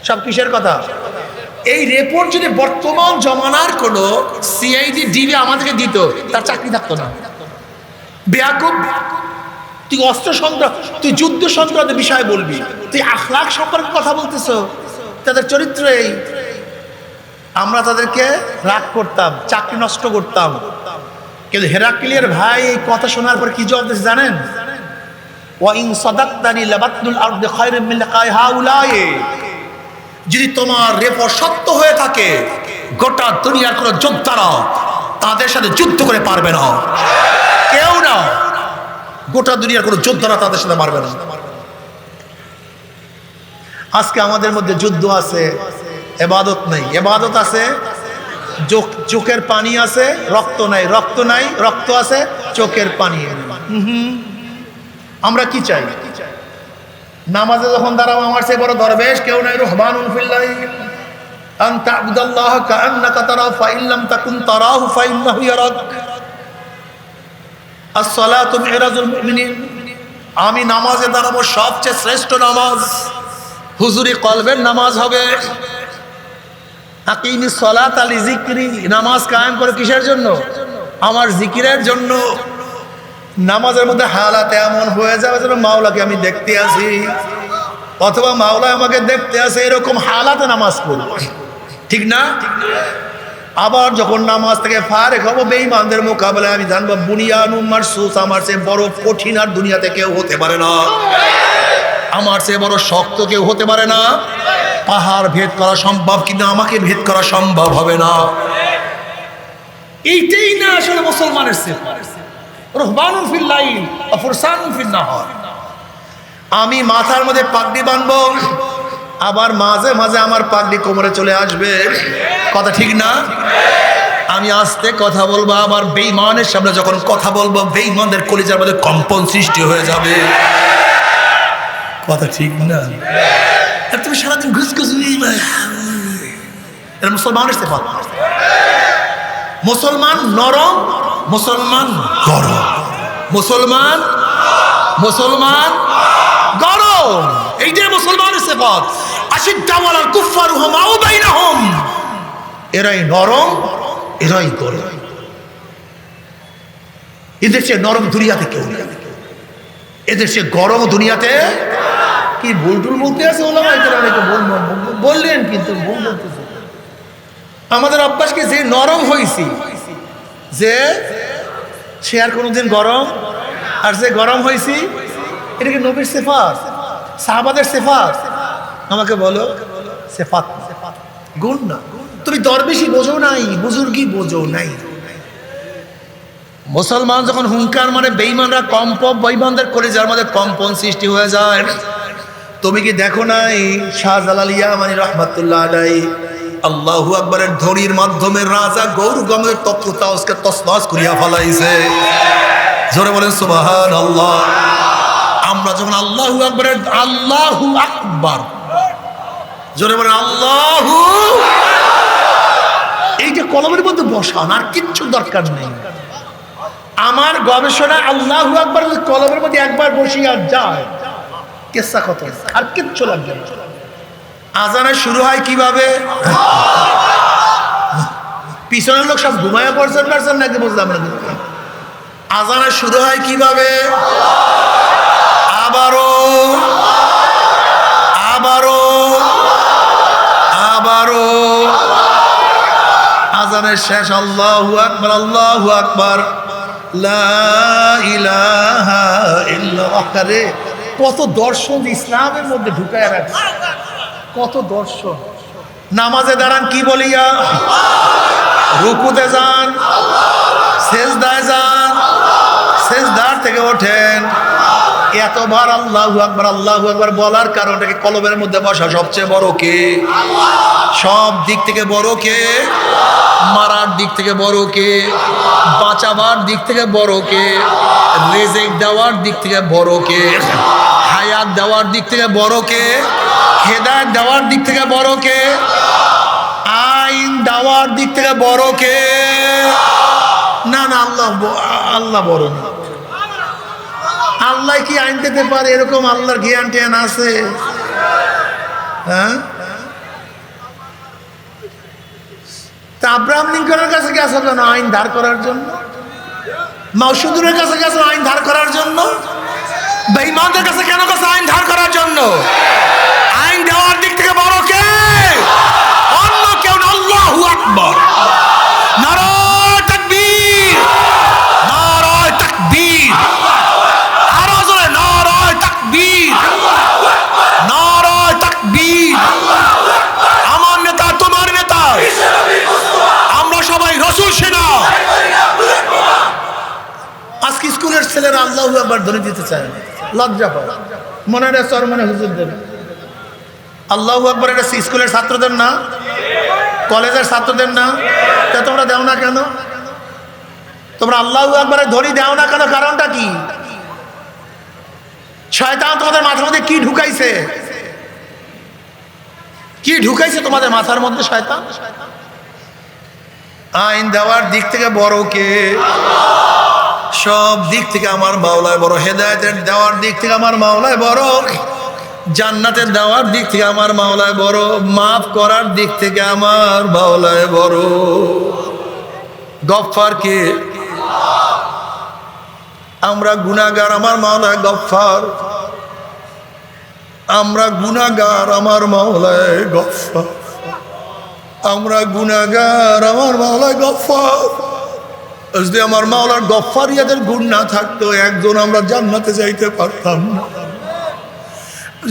সব কিসের কথা? এই রিপোর্ট যদি বর্তমান জমানার কোনো সিআইডি ডিবি আমাদেরকে দিত, তার চাকরি থাকতো না। বেয়াকুব, তুই অস্ত্র সংগ্রহ, তুই যুদ্ধ সংক্রান্ত বিষয় বলবি, তুই আখলাক সম্পর্কে কথা বলতেছ, তাদের চরিত্র এই। আমরা তাদেরকে রাগ করতাম, চাকরি নষ্ট করতাম। কিন্তু হেরাক্লিয়ার ভাই এই কথা শোনার পর কি জবাব দিয়েছে জানেন? ওয়াইন সাদাক্তানি লাবাতনুল আরদি খায়রুম মিন লিকাই হাউলাই। যদি তোমার রেপোর্ট সত্য হয়ে থাকে, গোটা দুনিয়ার কোন যোদ্ধারা তাদের সাথে যুদ্ধ করে পারবে না, কেউ না, গোটা দুনিয়ার কোন যোদ্ধারা তাদের সাথে পারবে না। আজকে আমাদের মধ্যে যুদ্ধ আছে, ইবাদত নাই, ইবাদত আছে, চোখের পানি আছে, রক্ত নাই, রক্ত নাই, রক্ত আছে, চোখের পানি। আমরা কি চাই? নামাজে যখন দাঁড়াবো আমার চেয়ে বড় দরবেশ কেউ নাই। রুহবানুন ফিল্লাহি আন তা'বুদাল্লাহ কাআন্নাকা তারাহু ফাইন লাম তাকুন তারাহু ফাইন্নাহু ইয়ারাক। আস-সালাতু মিরাজুল মুমিনিন। আমি নামাজে দাঁড়াবো, সবচেয়ে শ্রেষ্ঠ নামাজ হুজুরি কলবের নামাজ হবে। আকিমিস সালাতা লিযিকরি। নামাজ কায়েম করে কিসের জন্য? আমার জিকিরের জন্য। নামাজের মধ্যে হালাত এমন হয়ে যাবে যেন মাওলাকে আমি দেখতে আছি, অথবা মাওলা আমাকে দেখতে আছে, এরকম হালাতে নামাজ পড়ব, ঠিক না? আবার যখন নামাজ থেকে ফারেক হব, বেঈমানদের মোকাবেলায় আমি জানবো বুনিয়ানুম মারসুস, আমার চেয়ে বড় কঠিন আর দুনিয়াতে কেউ হতে পারে না, আমার চেয়ে বড় শক্ত কেউ হতে পারে না। পাহাড় ভেদ করা সম্ভব, কিন্তু আমাকে ভেদ করা সম্ভব হবে না। এইটাই না আসলে মুসলমানের সিফাত। রুহবানুন ফিল লাইল ওয়া ফুরসানুন ফিন নাহার। আমি মাথার মধ্যে পাগড়ি বাঁধবো, আবার মাঝে মাঝে আমার পাগড়ি কোমরে চলে আসবে, কথা ঠিক না? আমি আস্তে কথা বলবো, আবার বেঈমানের সামনে যখন কথা বলবো বেঈমানদের কলিজার মধ্যে কম্পন সৃষ্টি হয়ে যাবে, কথা ঠিক না? তুমি সারাদিন ঘুসঘুস, এটা মুসলমানের সিফাত। মুসলমান নরম, মুসলমান গরম, মুসলমান গরম, এইটাই মুসলমানের সিফাত। আশিদ্দাউ আলাল কুফফার রুহামাউ বাইনাহুম। এরাই নরম, এরাই গরম। এদের চেয়ে নরম দুনিয়াতে কেউ নেই, এদের চেয়ে গরম দুনিয়াতে। কি ভুল টুল বলতে আছে ওলামা অনেকে বললেন, কিন্তু ভুল বলতেছে। আমাদের অভ্যাসকে যে নরম হয়েছি, যে সে আর কোনোদিন গরম, আর যে গরম হয়েছি, এটা কি নবীর সিফাত, সাহাবাদের সিফাত? আমাকে বলো, সিফাত গুণ না। তুমি দরবেশি বোঝো নাই, বুজুর্গি বোঝো নাই। মুসলমান যখন হুঙ্কার মানে বেঈমানরা বেঈমানদের কলিজার মধ্যে কম্পন সৃষ্টি হয়ে যায়। তুমি কি দেখো নাই শাহজালাল ইয়ামানি রাহমাতুল্লাহ আলাইহি আল্লাহু আকবারের ধ্বনির মাধ্যমে রাজা গৌরগমের তখ্তাকে তছনছ করিয়া ফেলাইছে। জোরে বলেন সুবহানাল্লাহ। আমরা যখন আল্লাহু আকবারের, আল্লাহু আকবার, জোরে বলেন আল্লাহু, এইটা কলমের মধ্যে বসান, আর কিচ্ছু দরকার নেই। আমার গবেষণা আল্লাহু আকবার কলমের মধ্যে একবার বসিয়া যায়, কেসা কত, আর কিচ্ছু লাগবে না। আজানে শুরু হয় কিভাবে? পিছনের লোক সব ঘুমায় পড়ছেন নাকি বুঝলাম না। আজানে শুরু হয় কিভাবে? আবারও আবারও আবারও আজানের শেষ আল্লাহু আকবার, আল্লাহু আকবার, লা ইলাহা ইল্লাল্লাহ। কত দর্শন ইসলামের মধ্যে ঢুকায় রাখছে, কত দর্শন। নামাজে দাঁড়ান কি বলিয়া? রুকুতে যান, সেজদায় যান, সেজদার থেকে ওঠেন। এতবার আল্লাহু আকবার, আল্লাহু আকবার বলার কারণটাকে কলবের মধ্যে বসা সবচেয়ে বড় কে? সব দিক থেকে বড় কে? মারার দিক থেকে বড় কে? বাঁচাবার দিক থেকে বড় কে? রিজিক দেওয়ার দিক থেকে বড় কে? হায়াত দেওয়ার দিক থেকে বড় কে? হেদায়েত দেওয়ার দিক থেকে বড় কে? আইন দেওয়ার দিক থেকে বড় কে? না না, আল্লাহ বড় না। আল্লাহ কি আইন দিতে পারে? এরকম আল্লাহর জ্ঞান ট্যান আছে? হ্যাঁ, তা আব্রাহাম লিঙ্কনের কাছে গেছো কেন আইন ধার করার জন্য? মাউসুদুরের কাছে গেছো আইন ধার করার জন্য? বেঈমানদের কাছে কেন গেছো আইন ধার করার জন্য? আইন দেওয়ার দিক থেকে বড় কে? অন্য কেউ না। আল্লাহু আকবার, নারায়ে তাকবীর, ছেলেরা আল্লাহু আকবার ধরে দিতে চায় না, লজ্জা পায়, মনে হয় চরমনে হুজুরদের। আল্লাহু আকবার এটা স্কুলের ছাত্রদের না, কলেজের ছাত্রদের না, তা তোমরা দেও না কেন? তোমরা আল্লাহু আকবারে ধরি দেও না কেন? কারণটা কি? শয়তান তোমাদের মাথার মধ্যে কি ঢুকাইছে? কি ঢুকাইছে তোমাদের মাথার মধ্যে শয়তান? আইন দেওয়ার দিক থেকে বড় কে? সব দিক থেকে আমার মাওলায় বড়। হেদায়েতের দেওয়ার দিক থেকে আমার মাওলায় বড়, জান্নাতের দেওয়ার দিক থেকে আমার মাওলায় বড়, মাফ করার দিক থেকে আমার মাওলায় বড়। গফফার কে? আমরা গুনাহগার, আমার মাওলায় গফফার। আমরা গুনাহগার, আমার মাওলায় গফফার। আমরা গুনাহগার, আমার মাওলায় গফফার। যদি আমার মাওলার গফফারিয়াতের গুণ না থাকতো, একজন আমরা জান্নাতে যাইতে পারতাম না।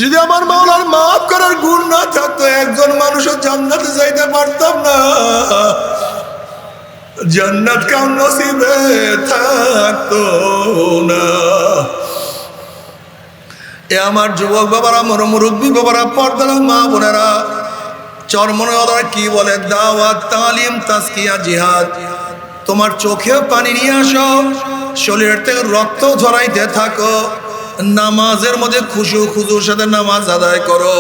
যদি আমার মাওলার মাফ করার গুণ না থাকতো, একজন মানুষও জান্নাতে যাইতে পারতাম না। জান্নাত কার নসিবে থাকতো না। এ আমার যুবক বাবারা, আমার মুরব্বী বাবারা, পর্দার মা বোনেরা, চরমনেওয়ালা কি বলে? দাওয়াত, তালিম, তাজকিয়া, জিহাদ। তোমার চোখেও পানি নিয়ে আসো, শরীরের থেকে রক্ত ঝরাইতে থাকো, নামাজের মধ্যে খুশুর সাথে নামাজ আদায় করো,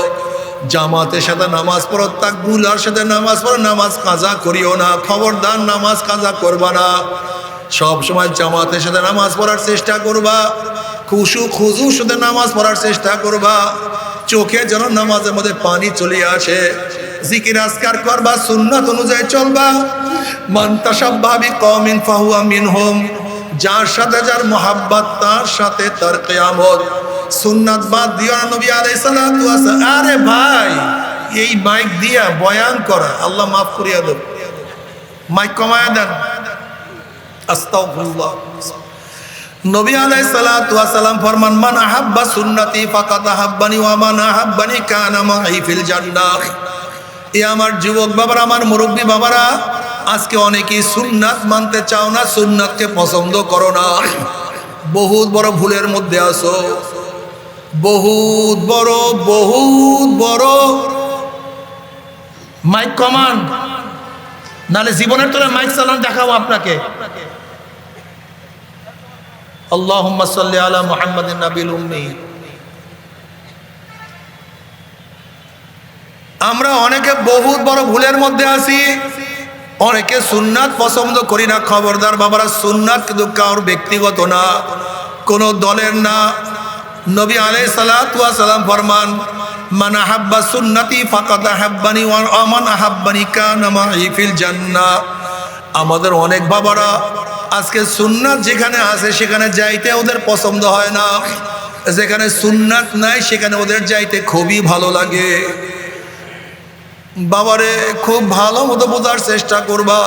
জামাতের সাথে নামাজ পড়ো, তাকবীরের সাথে নামাজ পড়ো। নামাজ কাজা করিও না, খবরদার নামাজ কাজা করবা না। সব সময় জামাতের সাথে নামাজ পড়ার চেষ্টা করবা, খুশুর সাথে নামাজ পড়ার চেষ্টা করবা। চোখে যেন নামাজের মধ্যে পানি চলে আসে। জিকির আজকার করবা, সুন্নাত অনুযায়ী চলবা। মান তাশাব্বাহা বিকওমিন ফাহুয়া মিনহুম। যার সাথে যার মোহাব্বত, তার সাথে তার কিয়ামত। সুন্নাত বাদ দিও না। নবী আলাইহিস সালাতু ওয়াস সালাম, আরে ভাই, এই মাইক দিয়া বয়ান করা, আল্লাহ মাফ করিয়া দেব, মাইক কমায়া দেন। আস্তাগফিরুল্লাহ। নবী আলাইহিস সালাতু ওয়াস সালাম ফরমান, মান আহাব্বা সুন্নতি ফাকাদ আহাব্বানি ওয়া মান আহাব্বানি কানা মাই ফিল জান্নাহ। এ আমার যুবক বাবারা, আমার মুরব্বী বাবারা, আজকে অনেকেই সুন্নাত মানতে চাও না, সুন্নাতকে পছন্দ করো না। বহুত বড় ভুলের মধ্যে আছো, বহুত বড়। মাইক কমান, নালে জীবনের তোরে মাইক চালান দেখাবো আপনাকে। আল্লাহুম্মা সাল্লি আলা মুহাম্মাদিন নাবিল উম্মি। আমরা অনেকে বহুত বড় ভুলের মধ্যে আছি। অনেকে সুন্নাত পছন্দ করি না। খবরদার বাবারা, সুন্নাত কিন্তু কারোর ব্যক্তিগত না, কোনো দলের না। নবী আলাইহিস সালাতু ওয়াস সালাম ফরমান, মান আহাব্বা সুন্নতি ফাকাদ আহাব্বানি ওয়া মান আহাব্বানি কানা মাই ফিল জান্নাহ। আমাদের অনেক বাবারা আজকে সুন্নাত যেখানে আছে সেখানে যাইতে ওদের পছন্দ হয় না, যেখানে সুন্নাত নাই সেখানে ওদের যাইতে খুবই ভালো লাগে। বাবারে, খুব ভালো মতো বোঝার চেষ্টা করবা।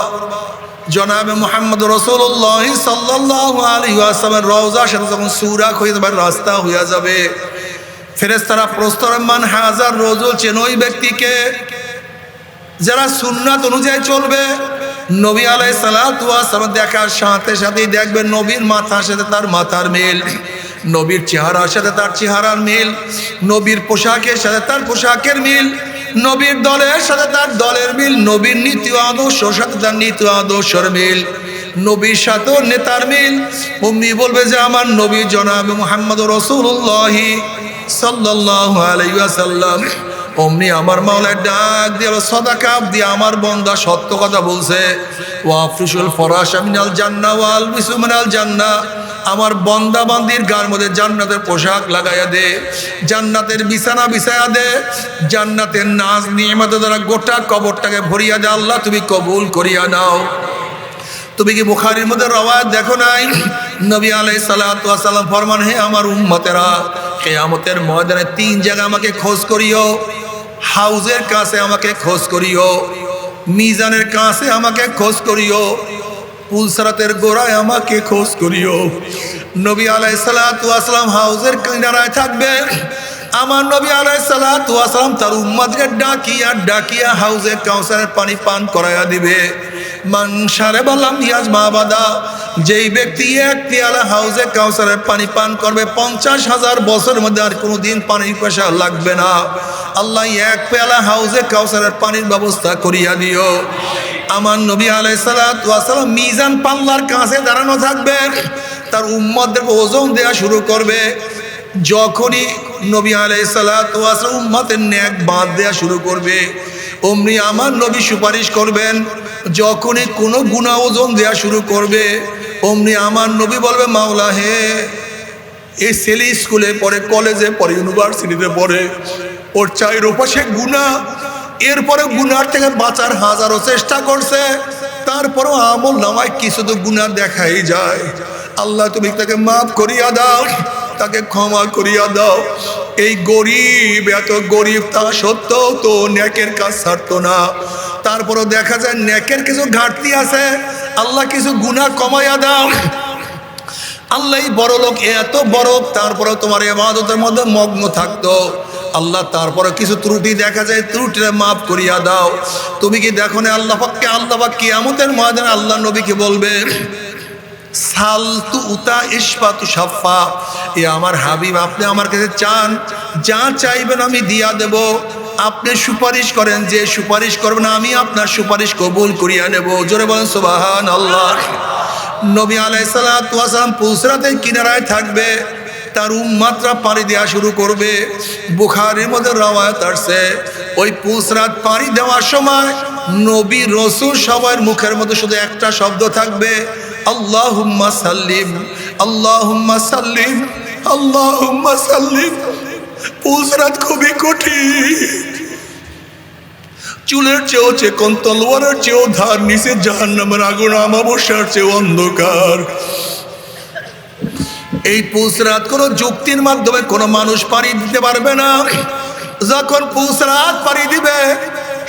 জনাবে মুহাম্মদ রাসূলুল্লাহ সাল্লাল্লাহু আলাইহি ওয়াসাল্লামের রওজার সাথে যখন সুরাক হয়ে যাবে, রাস্তা হইয়া যাবে, ফেরেশতারা প্রশ্ন করে, মান হাজার রজুল, চেন ওই ব্যক্তিকে যারা সুন্নাত অনুযায়ী চলবে। নবী আলাইহিস সালাতু ওয়াস সালাম দেখার সাথে সাথেই দেখবেন নবীর মাথার সাথে তার মাথার মিল, নবীর চেহারার সাথে তার চেহারার মিল, নবীর পোশাকের সাথে তার পোশাকের মিল, নবীর দলের সাথে তার দলের মিল, নবীর নীতি আদর্শের সাথে তার নীতি আদর্শের মিল, নবীর সাথে নেতার মিল। অমনি বলবে যে আমার নবী জনাবে মুহাম্মদ রাসূলুল্লাহ সাল্লাল্লাহু আলাইহি ওয়াসাল্লাম। অমনি আমার মাওলার ডাক দিয়ে সাদাকা দিয়ে আমার বান্দা সত্য কথা বলছে। ওয়াফরিশুল ফরাশা মিনাল জান্নাহ ওয়া আলবিসু মিনাল জান্নাহ। আমার বান্দা বান্দির গার মধ্যে জান্নাতের পোশাক লাগাইয়া দে, জান্নাতের বিছানা বিছায়া দে, জান্নাতের নাজ নিয়ামতের দ্বারা গোটা কবরটাকে ভরিয়া দে। আল্লাহ তুমি কবুল করিয়া নাও। তুমি কি বুখারীর মধ্যে রওয়ায়াত দেখো নাই? নবী আলাইহিস সালাতু ওয়াস সালাম ফরমান, হে আমার উম্মতেরা, কিয়ামতের ময়দানে 3 জায়গায় আমাকে খোঁজ করিও। হাউজের কাছে আমাকে খোঁজ করিও, মিজানের কাছে আমাকে খোঁজ করিও, পুলসরাতের গোড়ায় আমাকে খোঁজ করিও। নবী আলাইহিস সালাতু ওয়াস সালাম হাউজের কিনারায় থাকবে। আমার নবী আলাইহিস সালাতু ওয়াস সালাম তার উম্মতকে ডাকিয়া হাউজে কাউসারের পানি পান করাইয়া দিবে। মান শারাবা লাম ইয়াজমা আবাদা, যেই ব্যক্তি এক পেয়ালা হাউজে কাউসারের পানি পান করবে 50,000 বছরের মধ্যে আর কোনোদিন পানির পেশা লাগবে না। আল্লাহ এক পেয়ালা হাউজে কাউসারের পানির ব্যবস্থা করিয়া দিও। আমার নবী আলাইহিস সালাতু ওয়াস সালাম মিজান পাল্লার কাছে দাঁড়ানো থাকবেন, তার উম্মতদেরকে ওজন দেওয়া শুরু করবে। যখনই নবী আলাইহিস সালাতু ওয়াস সালাম উম্মতের নেক বাদ দেওয়া শুরু করবে, অমনি আমার নবী সুপারিশ করবেন। যখনই কোনো গুনাহ ওজন দেওয়া শুরু করবে, অমনি আমার নবী বলবে, মাওলা হে, এই ছেলে স্কুলে পড়ে, কলেজে পড়ে, ইউনিভার্সিটিতে পড়ে, ওর চায়ের ওপাশে গুনাহ, এরপরে গুনার থেকে বাঁচার হাজারো চেষ্টা করছে, তারপরও আমল নামায় কিছু তো গুনাহ দেখাই যায়। আল্লাহ তুমি তাকে মাফ করিয়া দাও, তাকে ক্ষমা করিয়া দাও। এই গরিব, এত গরিব তা সত্ত্বেও তো নেকের কাজ ছাড়তো না। তারপরও দেখা যায় নেকের কিছু ঘাটতি আছে, আল্লাহ কিছু গুনাহ কমাইয়া দাও। আল্লাহ বড় লোক, এত বড়, তারপরে তোমার ইবাদতের মধ্যে মগ্ন থাকতো। আল্লাহ তারপরে কিছু ত্রুটি দেখা যায়, ত্রুটিটা মাফ করিয়া দাও। তুমি কি দেখো না আল্লাহ পাক কিয়ামতের ময়দানে আল্লাহ নবীকে বলবে, সালতু উতা ইশফাতু শাফা, এ আমার হাবিব, আপনি আমার কাছে চান, যা চাইবেন আমি দিয়া দেব। আপনি সুপারিশ করেন, যে সুপারিশ করবেন আমি আপনার সুপারিশ কবুল করিয়া নেব। জোরে বলেন সুবহানাল্লাহ। নবী আলাইহিস সালাতু ওয়াস সালাম পুসরাতের কিনারায় থাকবে, তার উম্মতরা পাড়ি দেওয়া শুরু করবে। বুখারীর মধ্যে রওয়ায়াত আসছে, ওই পুসরাত পাড়ি দেওয়ার সময় নবী রাসূল সবার মুখের মধ্যে শুধু একটা শব্দ থাকবে, আল্লাহুম্মা সাল্লিম, আল্লাহুম্মা সাল্লিম, আল্লাহুম্মা সাল্লিম। পুসরাত খুবই কঠিন, চুলের চেয়েও চেকন, তলোয়ারের চেয়েও ধার, নিচে জাহান্নামের আগুন, অমাবস্যার চেয়েও অন্ধকার। এই পুসরাত কোনো যুক্তির মাধ্যমে কোনো মানুষ পাড়ি দিতে পারবে না। যখন পুসরাত পাড়ি দিবে,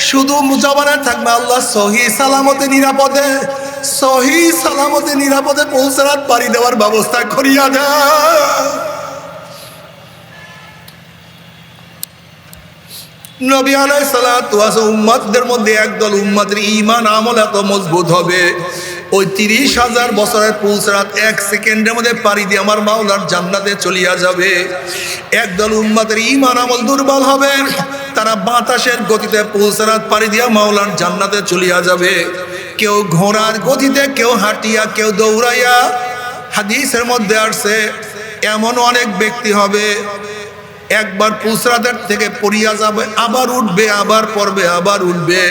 শুধু জবানে থাকবে আল্লাহ সহি সালামতে নিরাপদে, সহি সালামতে নিরাপদে পুসরাত পাড়ি দেওয়ার ব্যবস্থা করিয়া দেয়। নবী আলাইহিস সালাতু ওয়াস সালাম উম্মতদের মধ্যে একদল উম্মতের ঈমান আমল এত মজবুত হবে, ওই 30,000 বছরের পুসরাত 1 সেকেন্ডের মধ্যে পাড়ি দিয়ে আমার মাওলার জান্নাতে চলিয়া যাবে। একদল উম্মতের ঈমান আমল দুর্বল হবে, তারা বাতাসের গতিতে পুসরাত পাড়ি দিয়া মাওলার জান্নাতে চলিয়া যাবে। কেউ ঘোড়ার গতিতে, কেউ হাঁটিয়া, কেউ দৌড়াইয়া। হাদিসের মধ্যে আসছে এমন অনেক ব্যক্তি হবে, একবার পুসরাতের থেকে পড়িয়া যাবে, আবার উঠবে, আবার পড়বে, আবার উঠবে,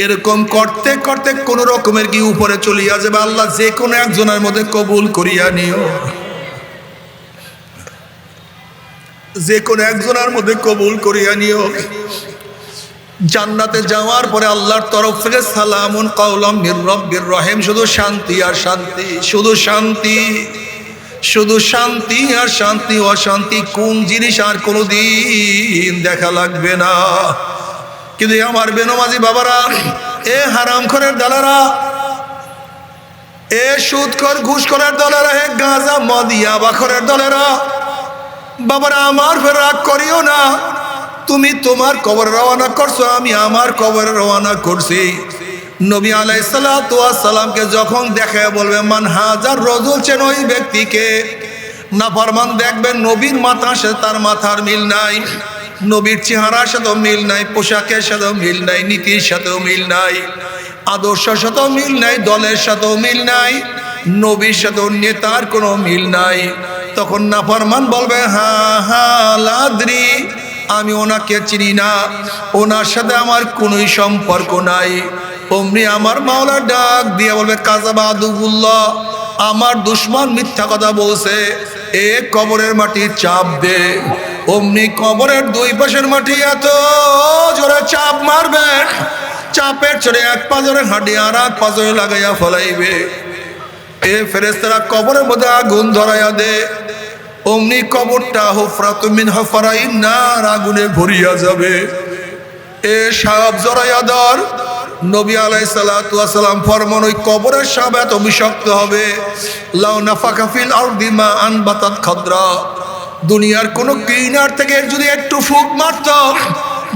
এরকম করতে করতে কোন রকমের কি উপরে চলিয়া যাবে। আল্লাহ যে কোনো একজনের মধ্যে কবুল করিয়া নিও, যে কোনো একজনের মধ্যে কবুল করিয়া নিও। জান্নাতে যাওয়ার পরে আল্লাহর তরফ থেকে সালামুন কাওলাম মির রাব্বির রহিম, শুধু শান্তি আর শান্তি, শুধু শান্তি, শুধু শান্তি আর শান্তি। অশান্তি কোন জিনিস আর কোনোদিন দেখা লাগবে না। কিন্তু আমার বেনমাজি বাবারা, এ হারামখোরের দলেরা, এ সুদখোর ঘুষখোরের দলেরা, হে গাঁজা মদ ইয়াবাখোরের দলেরা, বাবারা আমার ফের রাগ করিও না। তুমি তোমার কবরে রওনা করছো, আমি আমার কবরে রওনা করছি। নবী আলাইহিস সালাতু ওয়াস সালামকে যখন দেখে বলবে, মান হাজার রজুল, চেন ওই ব্যক্তিকে। নাফরমান দেখবেন নবীর মাথার সাথে তার মাথার মিল নাই, নবীর চেহারার সাথেও মিল নাই, পোশাকের সাথেও মিল নাই, নীতির সাথেও মিল নাই, আদর্শের সাথেও মিল নাই, দলের সাথেও মিল নাই, নবীর সাথেও নেতার কোনো মিল নাই। তখন নাফরমান বলবে, হ্যাঁ হ্যাঁ লাদ্রি, আমি ওনাকে চিনি না, ওনার সাথে আমার কোনোই সম্পর্ক নাই। অমনি আমার মাওলা ডাক দিয়ে বলবে, কাযাবা আদুবুল্লাহ, আমার দুশমন মিথ্যা কথা বলছে, এ কবরের মাটি চাপ দে। অমনি কবরের দুই পাশের মাটি এত জোরে চাপ মারবে, চাপের চড়ে এক পাজরে হাঁটি আর এক পাজরে লাগাইয়া ফলাইবে। এ ফেরেশতারা কবরের মধ্যে আগুন ধরাইয়া দে। অমনি কবরটা হুফরাতুম মিন হুফরাইন নার, আগুনে ভরিয়া যাবে। এ সাপ জড়াইয়া ধর। নবী আলাইহিস সালাতু ওয়াস সালাম ফরমান, ওই কবরের সাপ এত বিষাক্ত হবে, লাউ নাফাকা ফিল আরদি মা আনবাতাত খাদরা, দুনিয়ার কোন কিনার থেকে যদি একটু ফুঁক মারত,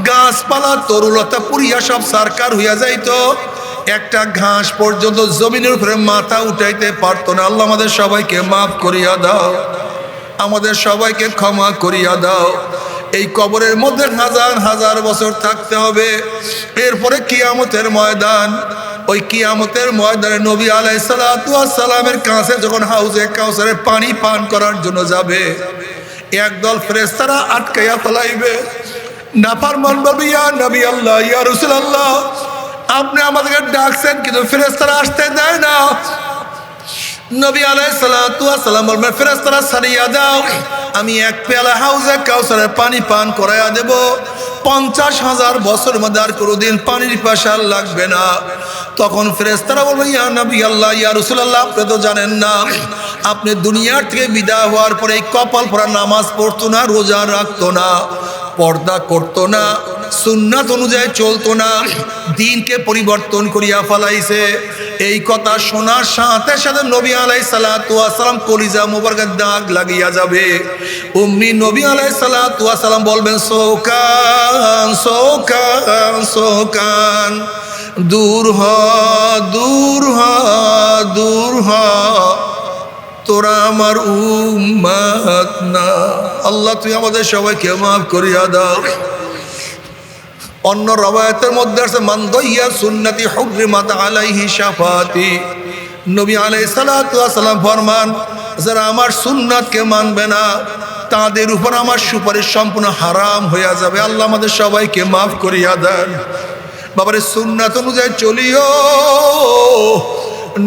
গাছপালা তরুলতা পুরিয়া সব সারকার হইয়া যাইত। একটা ঘাস পর্যন্ত জমিনের উপরে মাথা উঠাইতে পারতো না। আল্লাহ আমাদের সবাইকে মাফ করিয়া দাও, আমাদের সবাইকে ক্ষমা করিয়া দাও। এই কবরের মধ্যে হাজার হাজার বছর থাকতে হবে। এরপরে কিয়ামতের ময়দান, ওই কিয়ামতের ময়দানে নবী আলাইহিস সালাতু ওয়াস সালামের কাছে যখন হাউজে কাউসারের পানি পান করার জন্য যাবে, একদল ফেরেশতারা আটকাইয়া ফেলাইবে। নাফরমান বলবে, ইয়া নবী আল্লাহ, ইয়া রাসূলুল্লাহ, আপনি আমাদেরকে ডাকছেন কিন্তু ফেরেশতারা আসতে দেয় না। নবী আলাইহিস সালাতু ওয়াস সালাম বলবেন, ফেরেশতারা ছাড়িয়া দাও, আমি এক পেয়ালা হাউজে কাউসারের পানি পান করাইয়া দেব। 50,000 বছর মধ্যে আর কোনোদিন পানির পিপাসা লাগবে না। তখন ফেরেশতারা বলবে, ইয়া নবী আল্লাহ, ইয়া রাসূলুল্লাহ, আপনি তো জানেন না, আপনি দুনিয়ার থেকে বিদায় হওয়ার পরে এই কপাল পরা নামাজ পড়তো না, রোজা রাখতো না, পর্দা করতো না, সুন্নাত অনুযায়ী চলতো না, দিনকে পরিবর্তন করিয়া ফেলাইছে। এই কথা শোনার সাথে সাথে নবী আলাইহিস সালাতু ওয়াস সালাম কলিজা মোবারকের দাগ লাগিয়া যাবে। অমনি নবী আলাইহিস সালাতু ওয়াস সালাম বলবেন, সোকান সোকান সোকান, দূর হ দূর হ দূর হ, তোরা আমার উম্মত না। আল্লাহ তুই আমাদের সবাইকে মাফ করিয়া দাও। অন্য রওয়ায়াতের মধ্যে আছে, মান দাইয়া সুন্নতি হুররিমাত আলাইহি শাফাতি। নবী আলাইহিস সালাতু ওয়াস সালাম ফরমান, যারা আমার সুন্নাতকে মানবে না তাদের উপর আমার সুপারিশ সম্পূর্ণ হারাম হইয়া যাবে। আল্লাহ আমাদের সবাইকে মাফ করিয়া দেন। বাবারে সুন্নাত অনুযায়ী চলিও,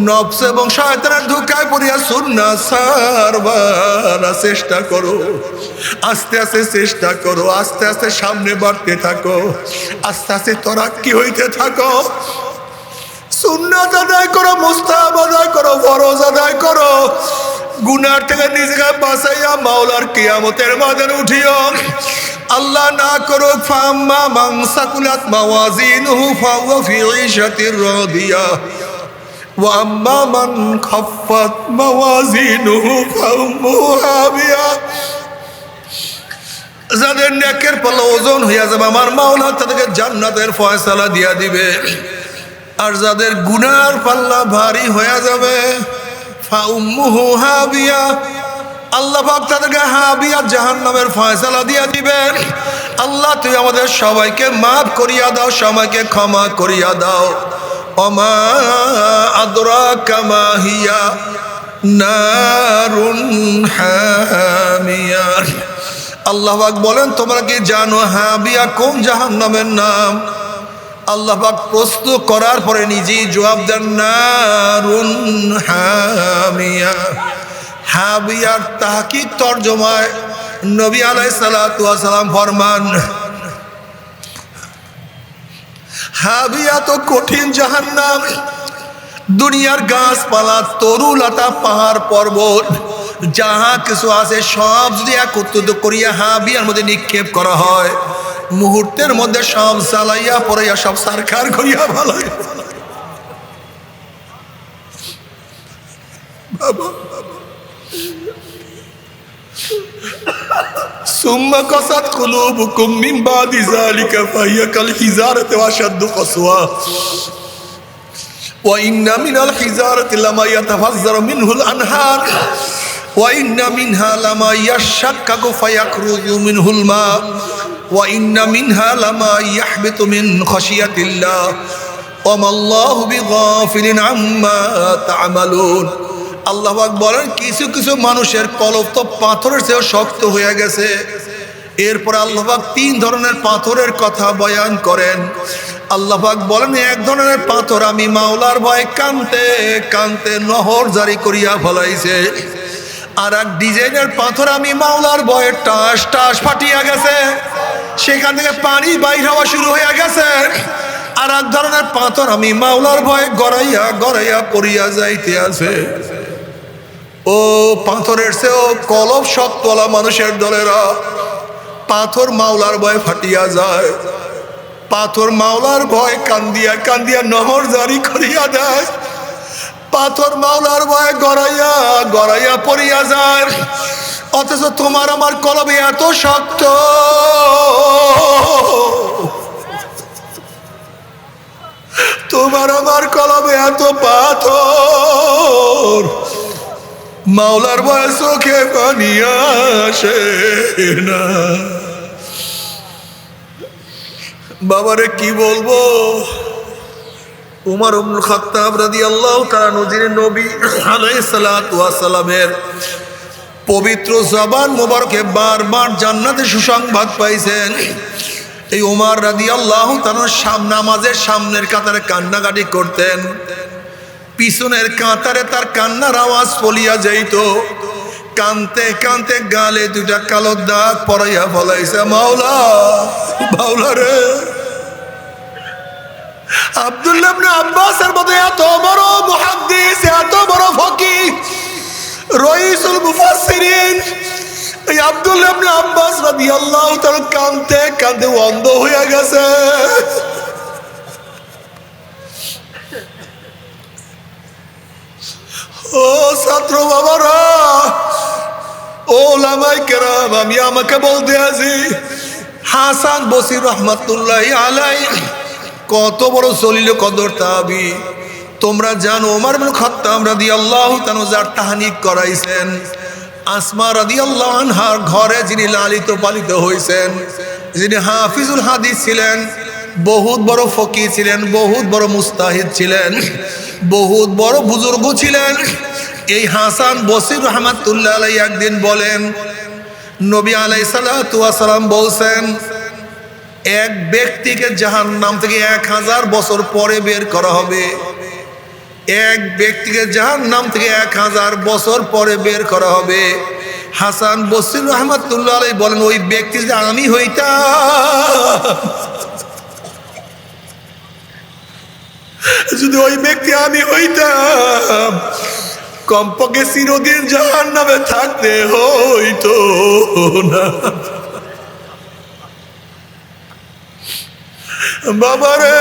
নফস এবং শয়তানের ধোঁকায় পড়িয়া সুন্নাত ছাড়বার চেষ্টা করো। আস্তে আস্তে চেষ্টা করো, আস্তে আস্তে সামনে বাড়তে থাকো, আস্তে আস্তে তরাক্কি হইতে থাকো। সুন্নাত আদায় করো, মুস্তাহাব আদায় করো, ফরজ আদায় করো। গুনার থেকে নিজেকে বাঁচাইয়া মাওলার কিয়ামতের ময়দানে উঠিও। আল্লাহ না করুক, ফাম্মা মান সাকুলাত মাওয়াজিনুহু ফাহুয়া ফি ঈশাতির রাদিয়া ওয়া আম্মা মান খাফফাত মাওয়াজিনুহু ফাউম্মুহু হাবিয়া। যাদের নেকের পাল্লা ওজন হইয়া যাবে, আমার মাওলা তাদেরকে জান্নাতের ফয়সালা দিয়া দিবে। আর যাদের গুনার পাল্লা ভারী হইয়া যাবে, ফাউম্মুহু হাবিয়া, আল্লাহ পাক তাদেরকে হাবিয়া জাহান্নামের ফয়সালা দিয়া দিবেন। আল্লাহ তুই আমাদের সবাইকে মাফ করিয়া দাও, সবাইকে ক্ষমা করিয়া দাও। ওমা আদরাকা মা হিয়া নারুন হামিয়া। আল্লাহ পাক বলেন, তোমরা কি জানো হাবিয়া কোন জাহান্নামের নাম? আল্লাহ পাক প্রশ্ন করার পরে নিজেই জবাব দেন, নারুন হামিয়া। হাবিয়ার তাহকিক তরজমায় নবী আলাইহিস সালাতু ওয়াস সালাম ফরমান, হাবিয়া তো কঠিন জাহান্নাম। দুনিয়ার গাছপালা, তরুলতা, পাহাড় পর্বত যাহা কিছু আছে সব যদি একত্রিত করিয়া হাবিয়ার মধ্যে নিক্ষেপ করা হয়, মুহূর্তের মধ্যে সব জ্বালাইয়া পড়াইয়া সব সারখার করিয়া ভালো। সুম্মা কাসাত কুলুবুকুম মিন বাদি যালিকা ফাহিয়া কাল হিজারাতি ওয়া আশাদ্দু কাসওয়া ওয়া ইন্না মিনাল হিজারাতি লামা ইয়াতাফাজ্জারু মিনহুল আনহার ওয়া ইন্না মিনহা লামা ইয়াশাক্কাকু ফায়াখরুজু মিনহুল মা ওয়া ইন্না মিনহা লামা ইয়াহবিতু মিন খাশিয়াতিল্লাহ ওয়া মাল্লাহু বিগাফিলিন আম্মা তা'মালুন। আল্লাহ পাক বলেন, কিছু কিছু মানুষের কলব তো পাথরের চেয়েও শক্ত হয়ে গেছে। এরপর আল্লাহ পাক 3 ধরনের পাথরের কথা বয়ান করেন। আল্লাহ পাক বলেন, এক ধরনের পাথর আমি মাওলার ভয়ে কানতে কানতে নহর জারি করিয়া ফলাইছে। আর এক ডিজাইনের পাথর আমি মাওলার ভয়ে টাস টাস ফাটিয়া গেছে, সেখান থেকে পানি বাইর হওয়া শুরু হয়ে গেছে। আর এক ধরনের পাথর আমি মাওলার ভয়ে গড়াইয়া গড়াইয়া পড়িয়া যাইতে আছে। ও পাথরের চেয়েও কলব শক্তওয়ালা মানুষের দলেরা, পাথর মাওলার ভয়ে ফাটিয়া যায়। পাথর মাওলার ভয় কান্দিয়া কান্দিয়া নহর জারি করিয়া দেয়। পাথর মাওলার ভয়ে গড়াইয়া গড়াইয়া পড়িয়া যায়। অথচ তোমার আমার কলবে এত শক্ত, তোমার আমার কলবে এত পাথর, মাওলার ভয়ে চোখে পানি আসে না। বাবারে কি বলবো, উমর ইবনে খাত্তাব রাদিয়াল্লাহু তাআলা নজির নবী আলাইহিস সালাতু ওয়াস সালামের পবিত্র জবান মোবারকে বারবার জান্নাতে সুসংবাদ পাইছেন। এই উমর রাদিয়াল্লাহু তাআলা নামাজের সামনের কাতারে কান্নাকাটি করতেন, পিছনের কাতারে তার কান্নার আওয়াজ ফলিয়া যাইত। কানতে কানতে গালে দুটা কালো দাগ পরাইয়া ফলাইছে। মাওলা, মাওলা রে, আব্দুল্লাহ ইবনে আব্বাসের মতো এত বড় মুহাদ্দিস, এত বড় ফকিহ, রইসুল মুফাসসিরিন, এই আব্দুল্লাহ ইবনে আব্বাস রাদিয়াল্লাহু তাআলা কানতে কানতে অন্ধ হয়ে গেছে। ও ছাত্র বাবারা, ও ওলামায়ে কেরাম, আমি আমাকে বলতে আছি, হাসান বসরি রহমাতুল্লাহি আলাইহি কত বড় জলিল কদর তাবি। তোমরা জানো ওমর ইবনে খাত্তাব রাদিয়াল্লাহু তাআলা যার তাহনিক করাইছেন, আসমা রাদিয়াল্লাহু আনহার ঘরে যিনি লালিত পালিত হয়েছেন, যিনি হাফিজুল হাদিস ছিলেন, বহুত বড় ফকিহ ছিলেন, বহুত বড় মুস্তাহিদ ছিলেন, বহুত বড় বুজুর্গ ছিলেন, এই হাসান বসরি রহমাতুল্লাহ আলাইহি একদিন বলেন, নবী আলাইহিস সালাতু ওয়াস সালাম বলছেন, এক ব্যক্তিকে জাহান্নাম থেকে 1000 বছর পরে বের করা হবে। এক ব্যক্তিকে জাহান্নাম থেকে 1000 বছর পরে বের করা হবে। হাসান বসরি রহমাতুল্লাহ আলাইহি বলেন, ওই ব্যক্তি যে আমি হইতাম, যদি ওই ব্যক্তি আমি হইতাম, কমপক্ষে চিরদিন জাহান্নামে থাকতে হইতো না। বাবারে,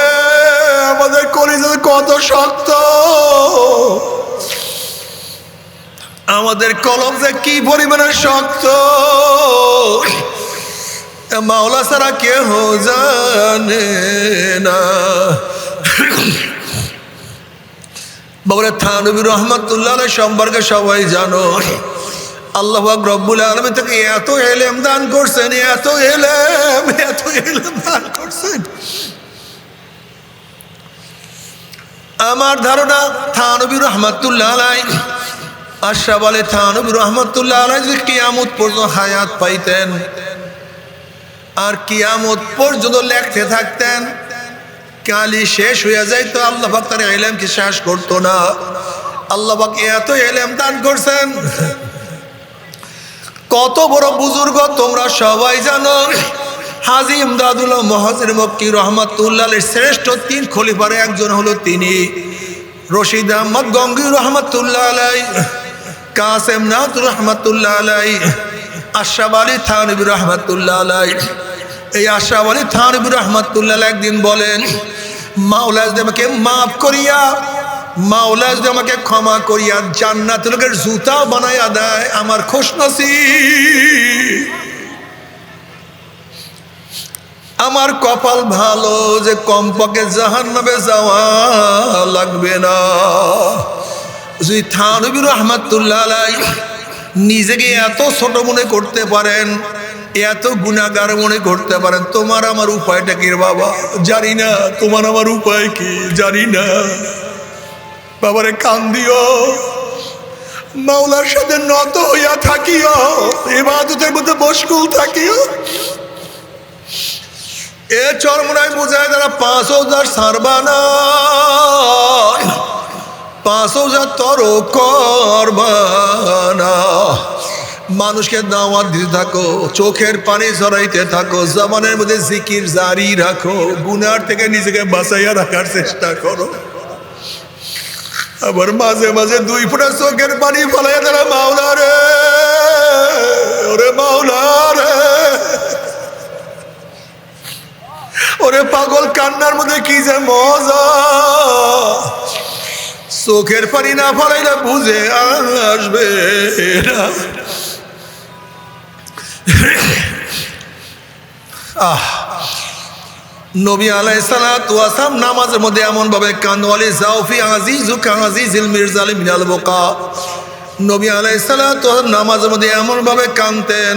আমাদের কলিজা কত শক্ত, আমাদের কলম যে কি পরিমাণে শক্ত, মাওলা ছাড়া কেউ জানে না। বাবারে, থানবী রহমাতুল্লাহ আলাইহি সম্পর্কে সবাই জানো, আল্লাহ পাক রব্বুল আলামিন থেকে এত ইলম দান করছেন, এত ইলম দান করছেন। আমার ধারণা থানবী রহমাতুল্লাহ আলাইহি, আশরাফ আলী থানবী রহমাতুল্লাহ আলাইহি যদি কিয়ামত পর্যন্ত হায়াত পাইতেন আর কিয়ামত পর্যন্ত লেখতে থাকতেন, কালি শেষ হয়ে যাইত, আল্লাহ পাক তার ইলমকে শেষ করতো না। আল্লাহ পাক এত ইলম দান করছেন। কত বড় বুজুর্গ তোমরা সবাই জানো, হাজী ইমদাদুল্লাহ মুহাজির মক্কি রহমাতুল্লাহ আলাইহির শ্রেষ্ঠ 3 খলিফার একজন হলো তিনি। রশিদ আহমদ গঙ্গী রহমাতুল্লাহ আলাইহি, কাসেম নাথ রহমাতুল্লাহ আলাইহি, আশরাফ আলী থানবী রহমাতুল্লাহ আলাইহি। এই আশরাফ আলী থানবী রহমাতুল্লাহ আলাইহি একদিন বলেন, মাওলা যদি আমাকে মাফ করিয়া, মাওলা যদি আমাকে ক্ষমা করিয়া জান্নাতের লোকের জুতা বানাইয়া দেয়, আমার খুশনসিব, আমার কপাল ভালো যে কমপক্ষে জাহান্নামে যাওয়া লাগবে না। যদি থানবী রহমাতুল্লাহ আলাইহি নিজেকে এত ছোট মনে করতে পারেন, এত গুনাহগার মনে করতে পারেন, তোমার আমার উপায়টা কি বাবা? জানি না তোমার আমার উপায় কি, জানি না। বাবারে, কান দিও, মাওলার সাথে নত হইয়া থাকিও, ইবাদতের মধ্যে মশগুল থাকিও। এ চরমনায় বোঝায় তারা 5000 সারবানা, 5000 তর করবানা। মানুষকে দাওয়াত দিতে থাকো, চোখের পানি ঝরাইতে থাকো, জবানের মধ্যে জিকির জারি রাখো, গুনার থেকে নিজেকে বাঁচাইয়া রাখার চেষ্টা করো। আবার মাঝে মাঝে 2 ফোঁটা চোখের পানি ফলাইয়া তারা, মাওলা রে, ওরে মাওলা রে, ওরে পাগল, কান্নার মধ্যে কি যে মজা, চোখের পানি না ফলাইলে বুঝে আসবে না। নবী আলাইহিসসালাতু ওয়াসালাম নামাজের মধ্যে এমন ভাবে কান্দওয়ালি জাউফি আজিজুকা আজিজিল মিরজাল মিনাল বুকা। নবী আলাইহিসসালাতু ওয়াসালাম নামাজের মধ্যে এমন ভাবে কাঁদতেন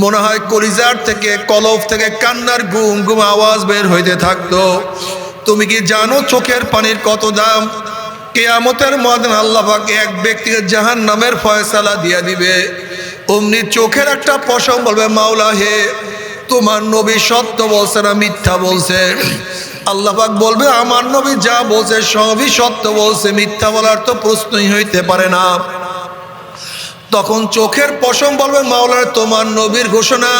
মনে হয় কলিজার থেকে কলব থেকে কান্নার গুম গুম আওয়াজ বের হইতে থাকতো। তুমি কি জানো চোখের পানির কত দাম? কিয়ামতের ময়দানে আল্লাহ পাক এক ব্যক্তিকে জাহান্নামের ফয়সালা দিয়ে দিবে। অমনি চোখের একটা পশম বলবে, মাওলা হে, তোমার নবী সত্য বলছে না মিথ্যা বলছে? আল্লাহ পাক বলবে, আমার নবী যা বলছে সবই সত্য বলছে, মিথ্যা বলার তো প্রশ্নই হইতে পারে না। তখন চোখের পশম বলবে, মাওলার তোমার নবীর ঘোষণা,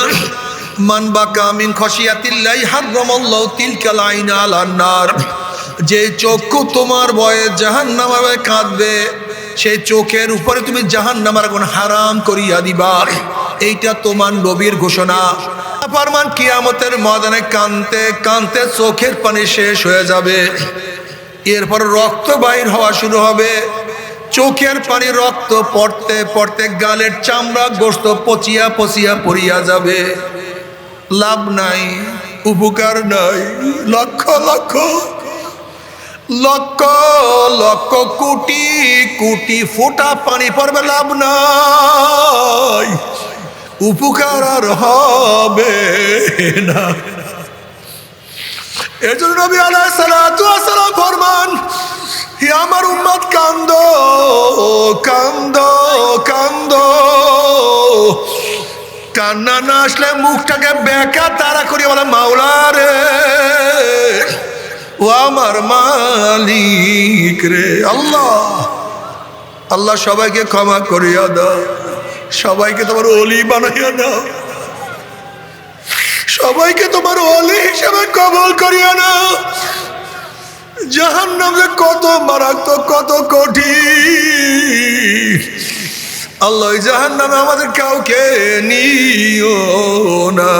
মান বাকা মিন খশিয়াতিল্লাহি হাররামাল্লাহু তিলকাল আইনা আলান নার। যে চক্ষু তোমার ভয়ে জাহান্নামে কাঁদবে, সেই চোখের উপরে তুমি জাহান্নামের আগুন হারাম করিয়া দিবা। এইটা তোমার নবীর ঘোষণা। ফরমান কিয়ামতের ময়দানে কাঁদতে কাঁদতে চোখের পানি শেষ হয়ে যাবে। এরপর রক্ত বাইর হওয়া শুরু হবে। চোখের পানি রক্ত পড়তে পড়তে গালের চামড়া গোশত পচিয়া পচিয়া পড়িয়া যাবে। লাভ নাই, উপকার নাই। লক্ষ লক্ষ লক্ষ লক্ষ কোটি কোটি ফোঁটা পানি পড়বে, লাভ নাই, উপকার আর হবে না। এজন্য নবী আলাইহিস সালাতু ওয়াস সালাম ফরমান, হে আমার উম্মত কান্দো কান্দো কান্দো। কান্না না আসলে মুখটাকে বেঁকা তারা করি বলে, মাওলা রে, ও আমার মালিক রে। আল্লাহ আল্লাহ সবাইকে ক্ষমা করিয়া দাও, সবাইকে তোমার ওলি বানাইয়া দাও, সবাইকে তোমার ওলি হিসেবে কবুল করিয়া নাও। জাহান্নাম যে কত মারাত্মক, কত কঠিন। আল্লাহ জাহান্নামে আমাদের কাউকে নিও না।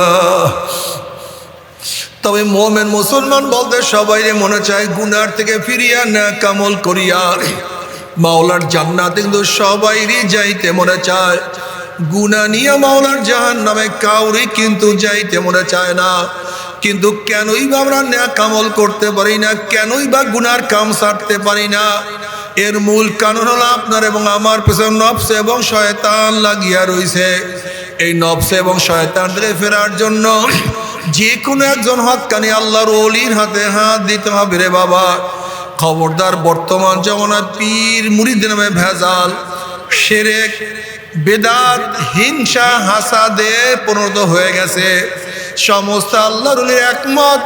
তবে মোমেন মুসলমান বলতে সবাই মনে চায় গুনার থেকে ফিরিয়া না কামল করিয়া মাওলার জান্নাতে, কিন্তু সবাইরই যাইতে মনে চায়। গুনাহ নিয়ে মাওলার জাহান্নামে কাউরি কিন্তু যাইতে মনে চায় না। কিন্তু কেনই বা আমরা নেক আমল করতে পারি না? কেনই বা গুনার কাম ছাড়তে পারি না? এর মূল কারণ হলো আপনার এবং আমার পেছনে নফস এবং শয়তান লাগিয়া রইছে। এই নফস এবং শয়তান থেকে ফেরার জন্য যে কোনো একজন হক্কানি আল্লাহর ওলির হাতে হাত দিতে হবে রে বাবা। খবরদার, বর্তমান জমানায় পীর মুরিদ নামে ভেজাল, শিরক, বেদাত, হিংসা, হাসাদে পরিণত হয়ে গেছে। সমস্ত আল্লাহর ওলির একমত,